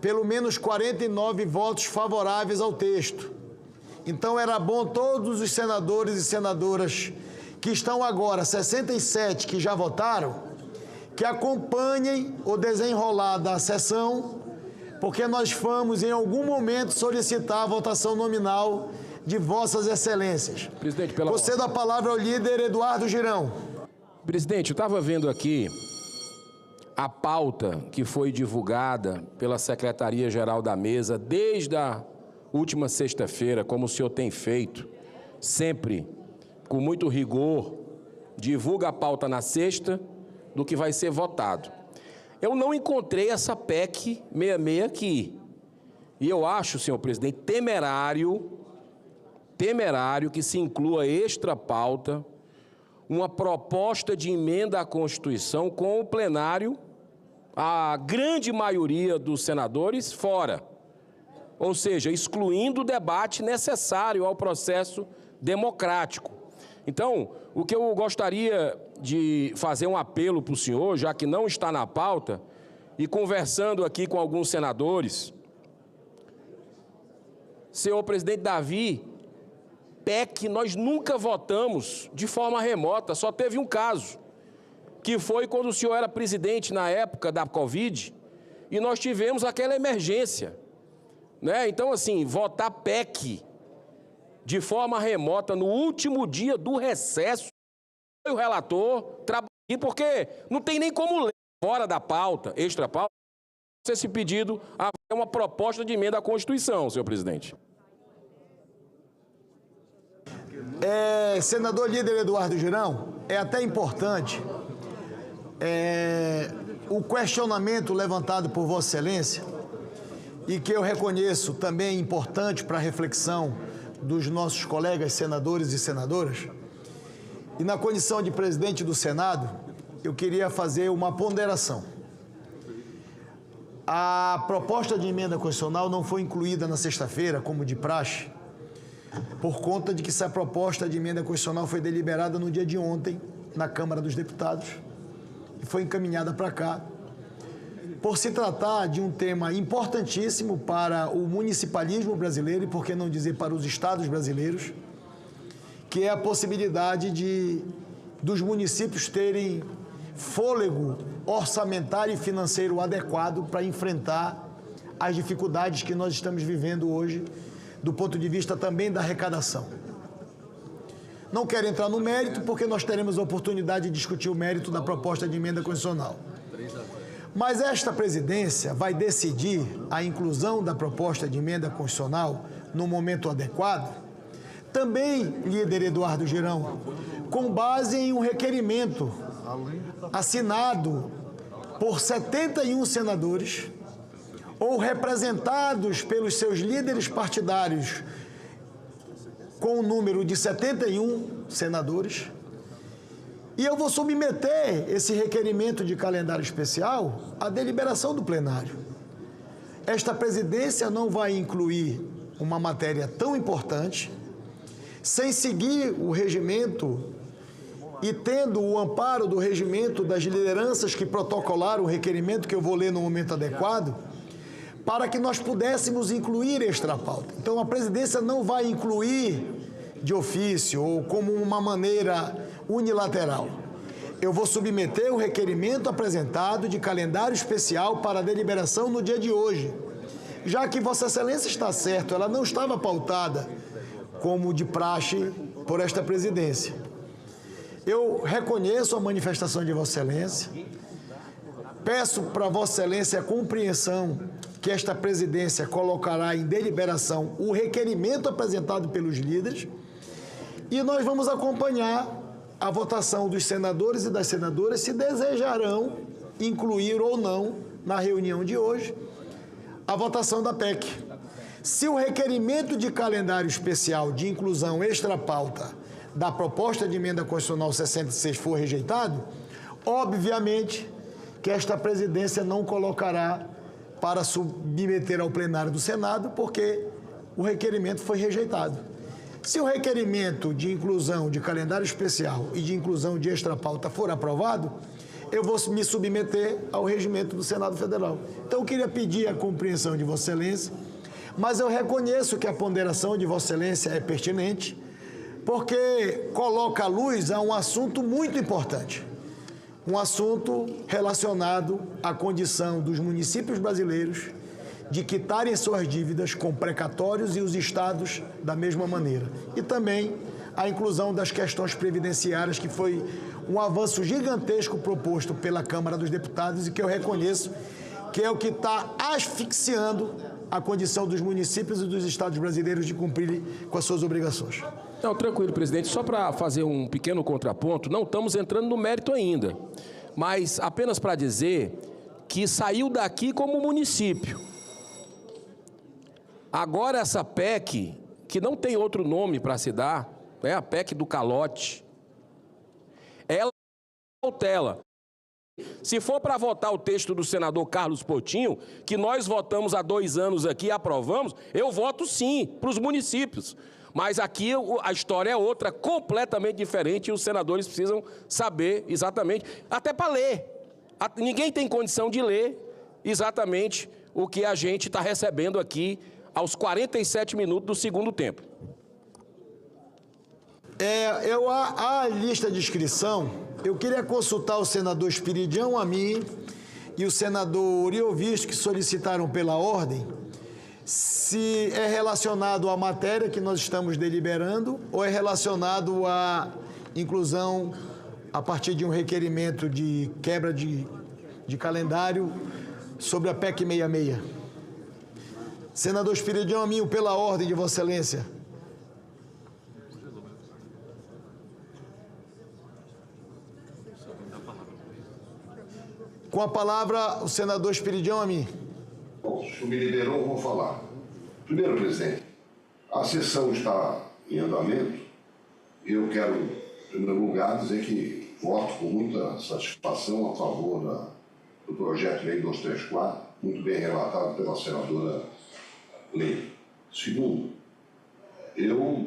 pelo menos 49 votos favoráveis ao texto. Então, era bom todos os senadores e senadoras que estão agora, 67 que já votaram, que acompanhem o desenrolar da sessão, porque nós vamos, em algum momento, solicitar a votação nominal de Vossas Excelências. Presidente, Concedo a palavra ao líder Eduardo Girão. Presidente, eu estava vendo aqui a pauta que foi divulgada pela Secretaria-Geral da Mesa desde a última sexta-feira, como o senhor tem feito, sempre com muito rigor, divulga a pauta na sexta do que vai ser votado. Eu não encontrei essa PEC 66 aqui. E eu acho, senhor presidente, temerário que se inclua extra pauta uma proposta de emenda à Constituição com o plenário, a grande maioria dos senadores fora. Ou seja, excluindo o debate necessário ao processo democrático. Então, o que eu gostaria de fazer um apelo para o senhor, já que não está na pauta, e conversando aqui com alguns senadores, senhor presidente Davi, PEC nós nunca votamos de forma remota, só teve um caso, que foi quando o senhor era presidente na época da Covid, e nós tivemos aquela emergência, né? Então, assim, votar PEC de forma remota no último dia do recesso, o relator trabalhou, porque não tem nem como ler fora da pauta, extra pauta, esse pedido é uma proposta de emenda à Constituição, senhor presidente. Senador líder Eduardo Girão, é até importante o questionamento levantado por Vossa Excelência e que eu reconheço também importante para a reflexão dos nossos colegas senadores e senadoras. E na condição de presidente do Senado, eu queria fazer uma ponderação. A proposta de emenda constitucional não foi incluída na sexta-feira, como de praxe, por conta de que essa proposta de emenda constitucional foi deliberada no dia de ontem, na Câmara dos Deputados, e foi encaminhada para cá, por se tratar de um tema importantíssimo para o municipalismo brasileiro, e por que não dizer para os estados brasileiros, que é a possibilidade dos municípios terem fôlego orçamentário e financeiro adequado para enfrentar as dificuldades que nós estamos vivendo hoje, do ponto de vista também da arrecadação. Não quero entrar no mérito, porque nós teremos a oportunidade de discutir o mérito da proposta de emenda constitucional. Mas esta presidência vai decidir a inclusão da proposta de emenda constitucional no momento adequado, também, líder Eduardo Girão, com base em um requerimento assinado por 71 senadores, ou representados pelos seus líderes partidários, com o número de 71 senadores, e eu vou submeter esse requerimento de calendário especial à deliberação do plenário. Esta presidência não vai incluir uma matéria tão importante, sem seguir o regimento e tendo o amparo do regimento das lideranças que protocolaram o requerimento, que eu vou ler no momento adequado, para que nós pudéssemos incluir extra pauta. Então, a presidência não vai incluir de ofício ou como uma maneira unilateral. Eu vou submeter o requerimento apresentado de calendário especial para a deliberação no dia de hoje. Já que Vossa Excelência está certo, ela não estava pautada como de praxe por esta presidência. Eu reconheço a manifestação de Vossa Excelência, peço para Vossa Excelência a compreensão que esta presidência colocará em deliberação o requerimento apresentado pelos líderes e nós vamos acompanhar a votação dos senadores e das senadoras se desejarão incluir ou não na reunião de hoje a votação da PEC. Se o requerimento de calendário especial de inclusão extra-pauta da proposta de emenda constitucional 66 for rejeitado, obviamente que esta presidência não colocará para submeter ao plenário do Senado, porque o requerimento foi rejeitado. Se o requerimento de inclusão de calendário especial e de inclusão de extra-pauta for aprovado, eu vou me submeter ao regimento do Senado Federal. Então, eu queria pedir a compreensão de Vossa Excelência, mas eu reconheço que a ponderação de Vossa Excelência é pertinente, porque coloca à luz a um assunto muito importante. Um assunto relacionado à condição dos municípios brasileiros de quitarem suas dívidas com precatórios e os estados da mesma maneira. E também a inclusão das questões previdenciárias, que foi um avanço gigantesco proposto pela Câmara dos Deputados e que eu reconheço que é o que está asfixiando a condição dos municípios e dos estados brasileiros de cumprirem com as suas obrigações. Não, tranquilo, presidente. Só para fazer um pequeno contraponto, não estamos entrando no mérito ainda, mas apenas para dizer que saiu daqui como município. Agora essa PEC, que não tem outro nome para se dar, é a PEC do calote, ela cautela. Se for para votar o texto do senador Carlos Potinho, que nós votamos há 2 anos aqui e aprovamos, eu voto sim para os municípios. Mas aqui a história é outra, completamente diferente, e os senadores precisam saber exatamente, até para ler. Ninguém tem condição de ler exatamente o que a gente está recebendo aqui aos 47 minutos do segundo tempo. A lista de inscrição, eu queria consultar o senador Espiridião Amin e o senador Oriovisto, que solicitaram pela ordem, se é relacionado à matéria que nós estamos deliberando ou é relacionado à inclusão a partir de um requerimento de quebra de calendário sobre a PEC 66. Senador Espiridião Amin, pela ordem de Vossa Excelência. Com a palavra, o senador Espiridião Amin. Bom, se o senhor me liberou, eu vou falar. Primeiro, presidente, a sessão está em andamento e eu quero, em primeiro lugar, dizer que voto com muita satisfação a favor do projeto de lei 234, muito bem relatado pela senadora Leila. Segundo, eu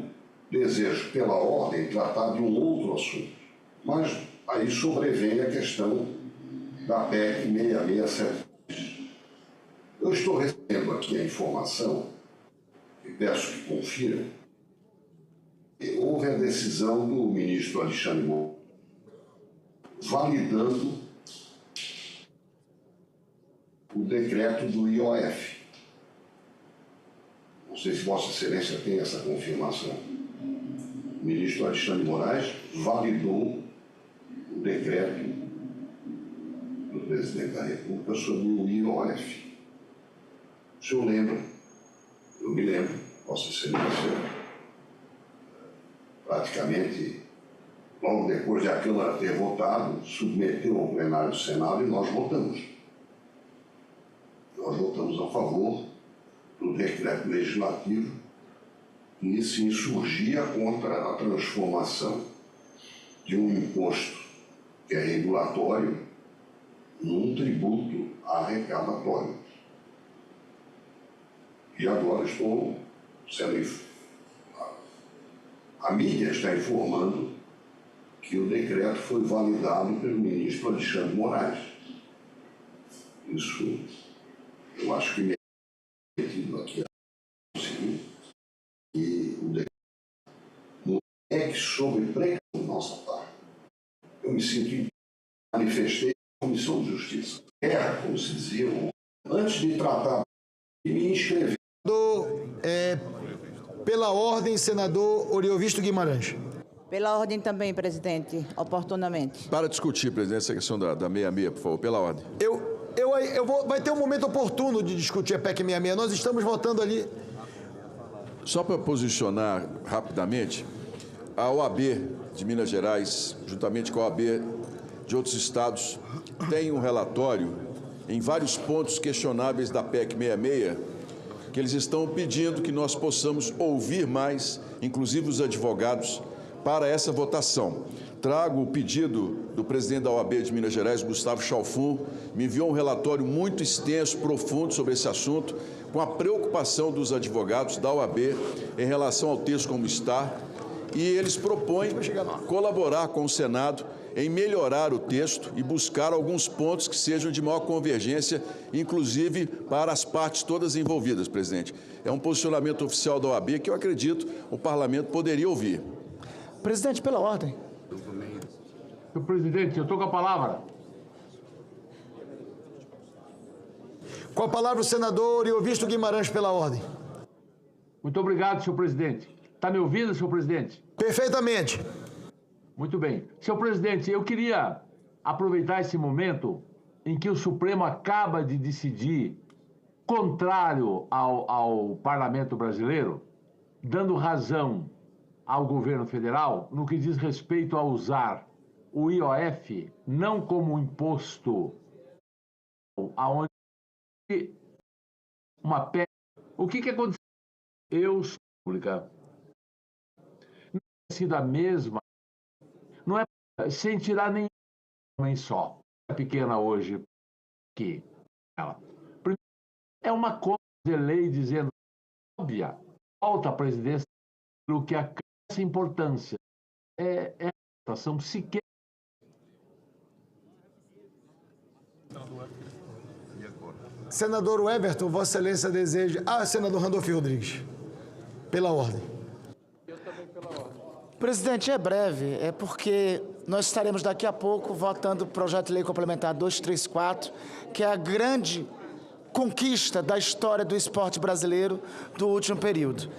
desejo, pela ordem, tratar de um outro assunto, mas aí sobrevém a questão da PEC 667. Eu estou recebendo aqui a informação, e peço que confiram, que houve a decisão do ministro Alexandre Moraes validando o decreto do IOF. Não sei se Vossa Excelência tem essa confirmação. O ministro Alexandre Moraes validou o decreto do presidente da República sobre o IOF. O senhor lembra, eu me lembro, Vossa Excelência, praticamente logo depois de a Câmara ter votado, submeteu ao plenário do Senado e nós votamos. Nós votamos a favor do decreto legislativo que se insurgia contra a transformação de um imposto que é regulatório num tributo arrecadatório. E agora estou sendo... A mídia está informando que o decreto foi validado pelo ministro Alexandre Moraes. Isso, eu acho que me é metido aqui o seguinte, e o decreto não é que sobre precaução da nossa parte. Eu me sinto, manifestei na Comissão de Justiça. Como se dizia, antes de tratar e me inscrever. Pela ordem, senador Oriovisto Guimarães. Pela ordem também, presidente, oportunamente. Para discutir, presidente, essa questão da 66, por favor, pela ordem. Eu Vai ter um momento oportuno de discutir a PEC 66. Nós estamos votando ali. Só para posicionar rapidamente, a OAB de Minas Gerais, juntamente com a OAB de outros estados, tem um relatório em vários pontos questionáveis da PEC 66, que eles estão pedindo que nós possamos ouvir mais, inclusive os advogados, para essa votação. Trago o pedido do presidente da OAB de Minas Gerais, Gustavo Chalfun, me enviou um relatório muito extenso, profundo sobre esse assunto, com a preocupação dos advogados da OAB em relação ao texto como está, e eles propõem colaborar com o Senado em melhorar o texto e buscar alguns pontos que sejam de maior convergência, inclusive para as partes todas envolvidas, presidente. É um posicionamento oficial da OAB que eu acredito o parlamento poderia ouvir. Presidente, pela ordem. Senhor presidente, eu estou com a palavra. Com a palavra o senador Iovisto Guimarães pela ordem. Muito obrigado, senhor presidente. Está me ouvindo, senhor presidente? Perfeitamente. Muito bem. Senhor presidente, eu queria aproveitar esse momento em que o Supremo acaba de decidir contrário ao Parlamento brasileiro, dando razão ao governo federal no que diz respeito a usar o IOF não como um imposto aonde uma PEC. O que aconteceu? Pública não tem sido a mesma, não é sem tirar nem só. É pequena hoje que ela é uma coisa de lei dizendo óbvia, volta à presidência o que acresce importância é a situação sequer. Senador Everton, Vossa Excelência deseja... senador Randolfo Rodrigues, pela ordem. Presidente, é breve, é porque nós estaremos daqui a pouco votando o projeto de lei complementar 234, que é a grande conquista da história do esporte brasileiro do último período.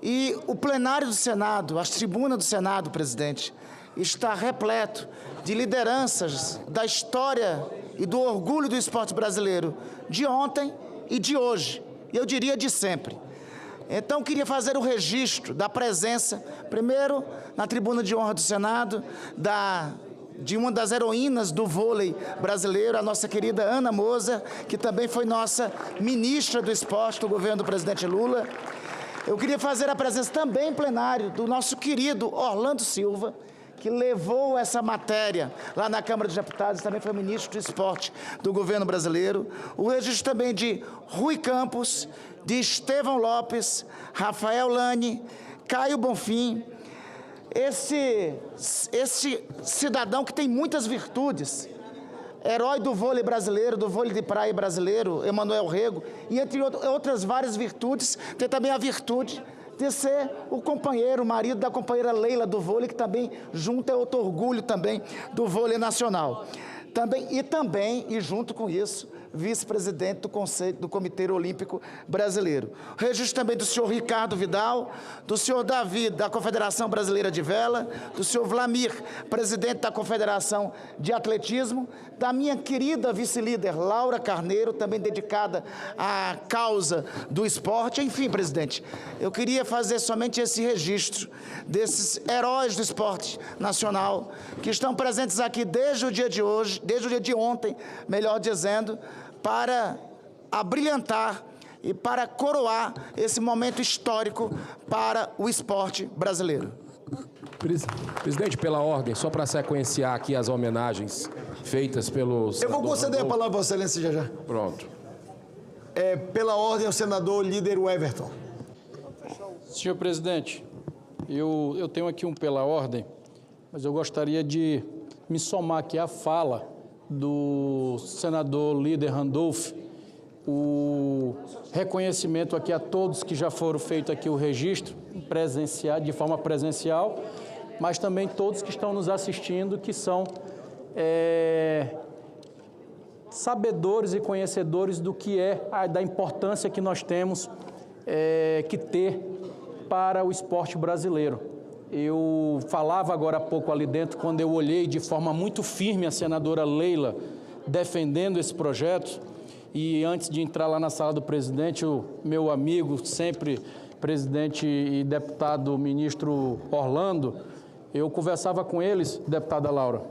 E o plenário do Senado, as tribunas do Senado, presidente, está repleto de lideranças da história e do orgulho do esporte brasileiro de ontem e de hoje, e eu diria de sempre. Então, queria fazer o registro da presença, primeiro, na tribuna de honra do Senado, de uma das heroínas do vôlei brasileiro, a nossa querida Ana Moser, que também foi nossa ministra do esporte do governo do presidente Lula. Eu queria fazer a presença também em plenário do nosso querido Orlando Silva, que levou essa matéria lá na Câmara dos Deputados, também foi ministro do esporte do governo brasileiro. O registro também de Rui Campos, de Estevão Lopes, Rafael Lane, Caio Bonfim, esse cidadão que tem muitas virtudes, herói do vôlei brasileiro, do vôlei de praia brasileiro, Emanuel Rego, e entre outras várias virtudes, tem também a virtude de ser o companheiro, o marido da companheira Leila do vôlei, que também junto é outro orgulho também do vôlei nacional. E junto com isso, vice-presidente do Comitê Olímpico Brasileiro. O registro também do senhor Ricardo Vidal, do senhor Davi, da Confederação Brasileira de Vela, do senhor Vlamir, presidente da Confederação de Atletismo, da minha querida vice-líder Laura Carneiro, também dedicada à causa do esporte. Enfim, presidente, eu queria fazer somente esse registro desses heróis do esporte nacional que estão presentes aqui desde o dia de hoje, desde o dia de ontem, melhor dizendo, para abrilhantar e para coroar esse momento histórico para o esporte brasileiro. Presidente, pela ordem, só para sequenciar aqui as homenagens feitas pelos... Eu vou conceder a palavra a Vossa Excelência já. Pronto. Pela ordem, o senador líder Everton. Senhor presidente, eu tenho aqui pela ordem, mas eu gostaria de me somar aqui à fala do senador líder Randolph, o reconhecimento aqui a todos que já foram feito aqui o registro de forma presencial, mas também todos que estão nos assistindo, que são sabedores e conhecedores do que da importância que nós temos que ter para o esporte brasileiro. Eu falava agora há pouco ali dentro, quando eu olhei de forma muito firme a senadora Leila defendendo esse projeto. E antes de entrar lá na sala do presidente, o meu amigo, sempre presidente e deputado ministro Orlando, eu conversava com eles, deputada Laura,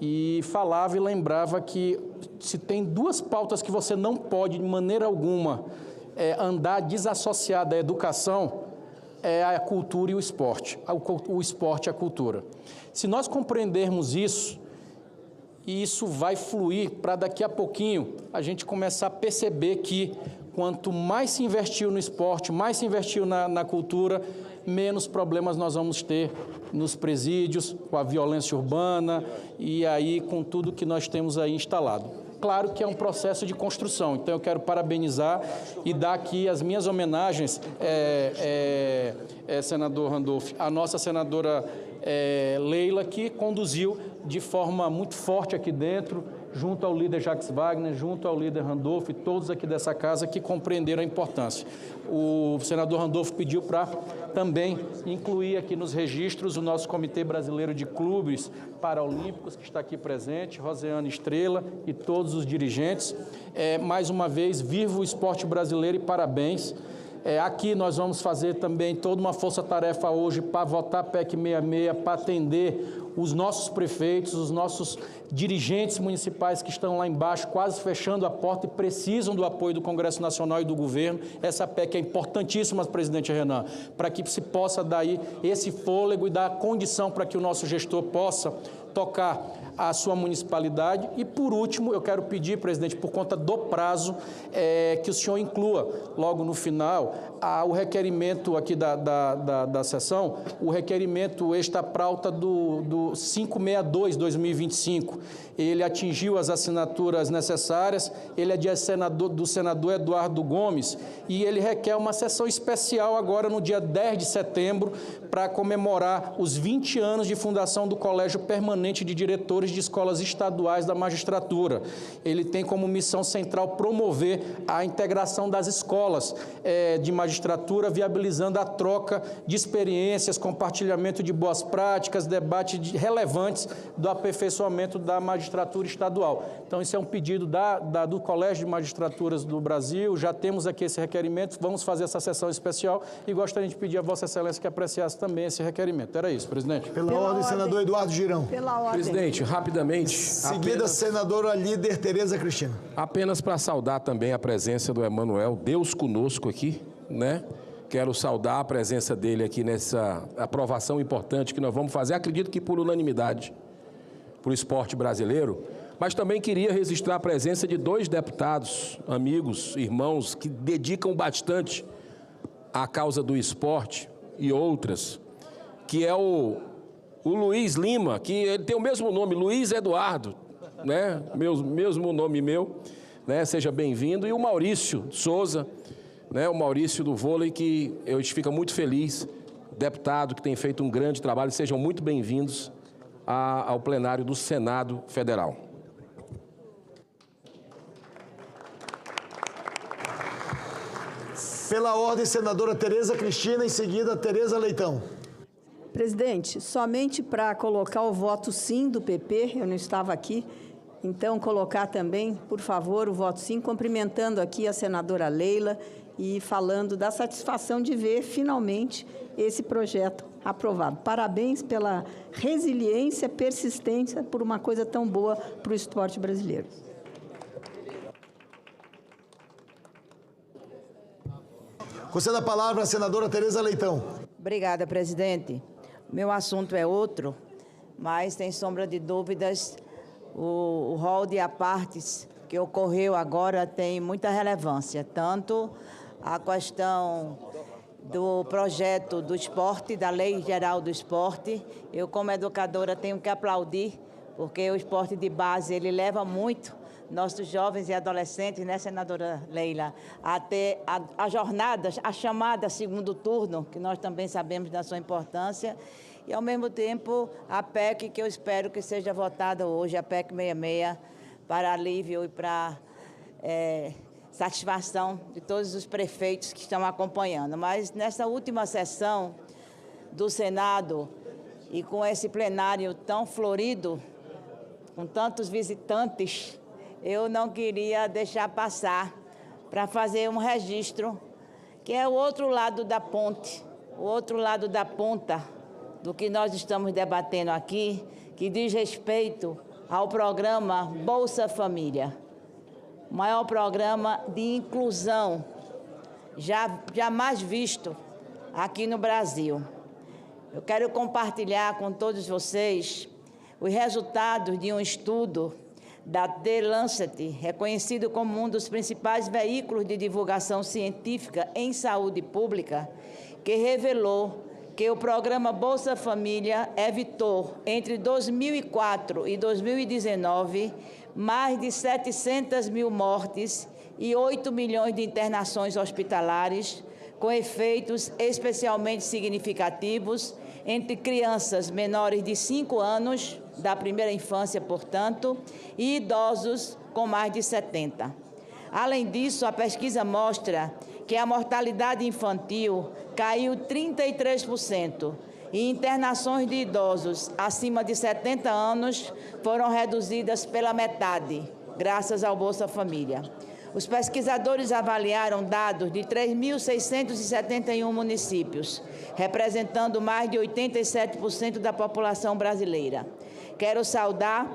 e falava e lembrava que se tem duas pautas que você não pode, de maneira alguma, andar desassociada da educação, é a cultura e o esporte. O esporte e a cultura. Se nós compreendermos isso, e isso vai fluir para daqui a pouquinho a gente começar a perceber que quanto mais se investiu no esporte, mais se investiu na cultura, menos problemas nós vamos ter nos presídios, com a violência urbana e aí com tudo que nós temos aí instalado. Claro que é um processo de construção, então eu quero parabenizar e dar aqui as minhas homenagens, senador Randolph, à nossa senadora Leila, que conduziu de forma muito forte aqui dentro, junto ao líder Jacques Wagner, junto ao líder Randolph, e todos aqui dessa casa que compreenderam a importância. O senador Randolph pediu para também incluir aqui nos registros o nosso Comitê Brasileiro de Clubes Paralímpicos, que está aqui presente, Rosiane Estrela e todos os dirigentes. Mais uma vez, viva o esporte brasileiro e parabéns. Aqui nós vamos fazer também toda uma força-tarefa hoje para votar PEC 66, para atender os nossos prefeitos, os nossos dirigentes municipais que estão lá embaixo, quase fechando a porta e precisam do apoio do Congresso Nacional e do governo. Essa PEC é importantíssima, presidente Renan, para que se possa dar aí esse fôlego e dar condição para que o nosso gestor possa tocar a sua municipalidade. E, por último, eu quero pedir, presidente, por conta do prazo, que o senhor inclua, logo no final, o requerimento aqui da sessão, o requerimento extra-pauta do 562/2025. Ele atingiu as assinaturas necessárias, ele é do senador Eduardo Gomes, e ele requer uma sessão especial agora no dia 10 de setembro, para comemorar os 20 anos de fundação do Colégio Permanente de Diretores de Escolas Estaduais da Magistratura. Ele tem como missão central promover a integração das escolas de magistratura, viabilizando a troca de experiências, compartilhamento de boas práticas, debates relevantes do aperfeiçoamento da magistratura estadual. Então, isso é um pedido do Colégio de Magistraturas do Brasil. Já temos aqui esse requerimento, vamos fazer essa sessão especial e gostaria de pedir a Vossa Excelência que apreciasse também esse requerimento. Era isso, presidente. Pela ordem, senador Eduardo Girão. Pela ordem. Presidente, rapidamente. Seguida, senadora líder Tereza Cristina. Apenas para saudar também a presença do Emanuel, Deus conosco aqui, né? Quero saudar a presença dele aqui nessa aprovação importante que nós vamos fazer, acredito que por unanimidade, para o esporte brasileiro, mas também queria registrar a presença de 2 deputados, amigos, irmãos, que dedicam bastante à causa do esporte e outras, que é o Luiz Lima, que ele tem o mesmo nome, Luiz Eduardo, né? Mesmo nome meu, né? Seja bem-vindo. E o Maurício Souza, né? O Maurício do vôlei, que a gente fica muito feliz, deputado que tem feito um grande trabalho. Sejam muito bem-vindos ao plenário do Senado Federal. Pela ordem, senadora Tereza Cristina, em seguida, Tereza Leitão. Presidente, somente para colocar o voto sim do PP, eu não estava aqui, então colocar também, por favor, o voto sim, cumprimentando aqui a senadora Leila e falando da satisfação de ver, finalmente, esse projeto aprovado. Parabéns pela resiliência, persistência por uma coisa tão boa para o esporte brasileiro. Conceda a palavra à senadora Tereza Leitão. Obrigada, presidente. Meu assunto é outro, mas, sem sombra de dúvidas, o rol de apartes que ocorreu agora tem muita relevância, tanto a questão do projeto do esporte, da Lei Geral do Esporte. Eu, como educadora, tenho que aplaudir, porque o esporte de base, ele leva muito nossos jovens e adolescentes, né, senadora Leila, a ter a jornada, a chamada segundo turno, que nós também sabemos da sua importância, e, ao mesmo tempo, a PEC, que eu espero que seja votada hoje, a PEC 66, para alívio e para satisfação de todos os prefeitos que estão acompanhando. Mas, nessa última sessão do Senado, e com esse plenário tão florido, com tantos visitantes, eu não queria deixar passar para fazer um registro, que é o outro lado da ponte, o outro lado da ponta do que nós estamos debatendo aqui, que diz respeito ao programa Bolsa Família, o maior programa de inclusão jamais visto aqui no Brasil. Eu quero compartilhar com todos vocês os resultados de um estudo da The Lancet, reconhecido como um dos principais veículos de divulgação científica em saúde pública, que revelou que o programa Bolsa Família evitou, entre 2004 e 2019, mais de 700 mil mortes e 8 milhões de internações hospitalares, com efeitos especialmente significativos entre crianças menores de 5 anos, da primeira infância, portanto, e idosos com mais de 70. Além disso, a pesquisa mostra que a mortalidade infantil caiu 33% e internações de idosos acima de 70 anos foram reduzidas pela metade, graças ao Bolsa Família. Os pesquisadores avaliaram dados de 3.671 municípios, representando mais de 87% da população brasileira. Quero saudar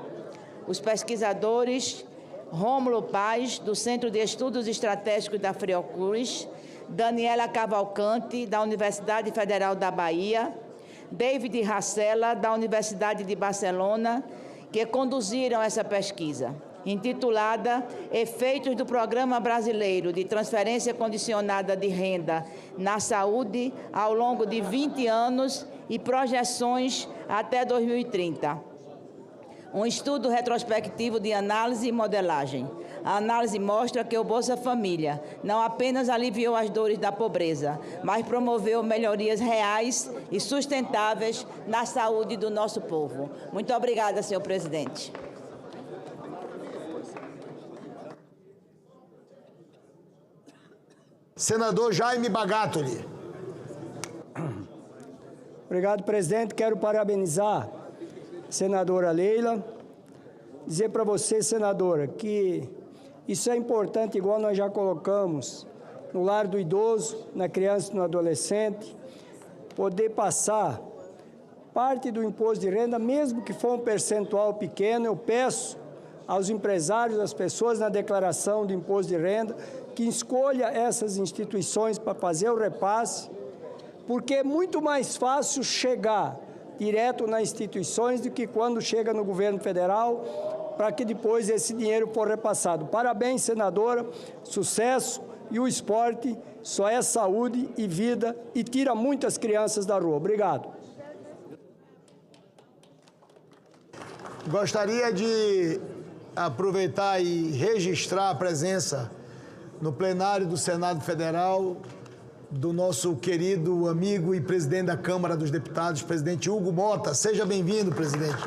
os pesquisadores Rômulo Paz, do Centro de Estudos Estratégicos da Fiocruz, Daniela Cavalcante, da Universidade Federal da Bahia, David Racela, da Universidade de Barcelona, que conduziram essa pesquisa, intitulada Efeitos do Programa Brasileiro de Transferência Condicionada de Renda na Saúde ao longo de 20 anos e projeções até 2030. Um estudo retrospectivo de análise e modelagem. A análise mostra que o Bolsa Família não apenas aliviou as dores da pobreza, mas promoveu melhorias reais e sustentáveis na saúde do nosso povo. Muito obrigada, senhor presidente. Senador Jaime Bagatoli. Obrigado, presidente. Quero parabenizar a senadora Leila. Dizer para você, senadora, que isso é importante, igual nós já colocamos no lar do idoso, na criança e no adolescente, poder passar parte do imposto de renda, mesmo que for um percentual pequeno. Eu peço aos empresários, às pessoas na declaração de imposto de renda, que escolha essas instituições para fazer o repasse, porque é muito mais fácil chegar direto nas instituições do que quando chega no governo federal, para que depois esse dinheiro for repassado. Parabéns, senadora, sucesso, e o esporte só é saúde e vida e tira muitas crianças da rua. Obrigado. Gostaria de aproveitar e registrar a presença no plenário do Senado Federal do nosso querido amigo e presidente da Câmara dos Deputados, presidente Hugo Mota. Seja bem-vindo, presidente.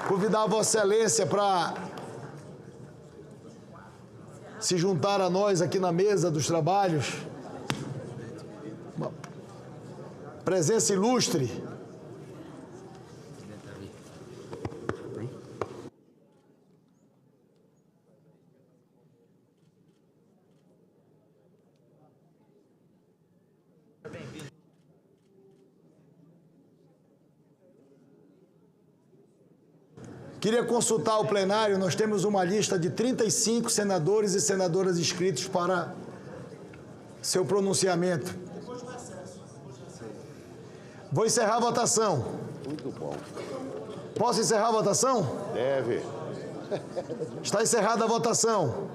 Convidar a Vossa Excelência para se juntar a nós aqui na mesa dos trabalhos. Uma presença ilustre. Queria consultar o plenário, nós temos uma lista de 35 senadores e senadoras inscritos para seu pronunciamento. Vou encerrar a votação. Muito bom. Posso encerrar a votação? Deve. Está encerrada a votação.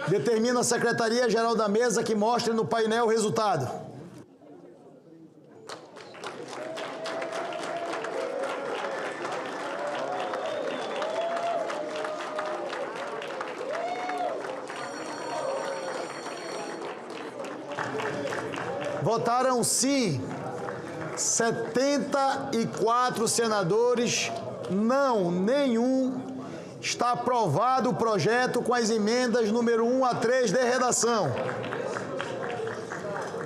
Determina a Secretaria-Geral da Mesa que mostre no painel o resultado. Votaram sim 74 senadores, não nenhum. Está aprovado o projeto com as emendas número 1 a 3 de redação.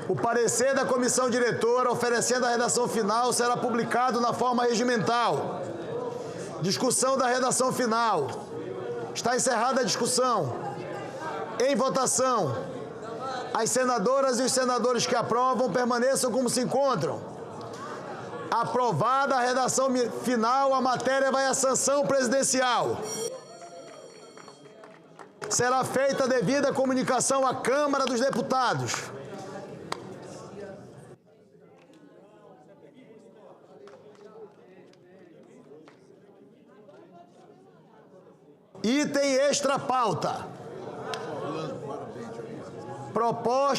O parecer da comissão diretora, oferecendo a redação final, será publicado na forma regimental. Discussão da redação final. Está encerrada a discussão. Em votação, as senadoras e os senadores que aprovam permaneçam como se encontram. Aprovada a redação final, a matéria vai à sanção presidencial. Será feita a devida comunicação à Câmara dos Deputados. Item extra pauta. Proposta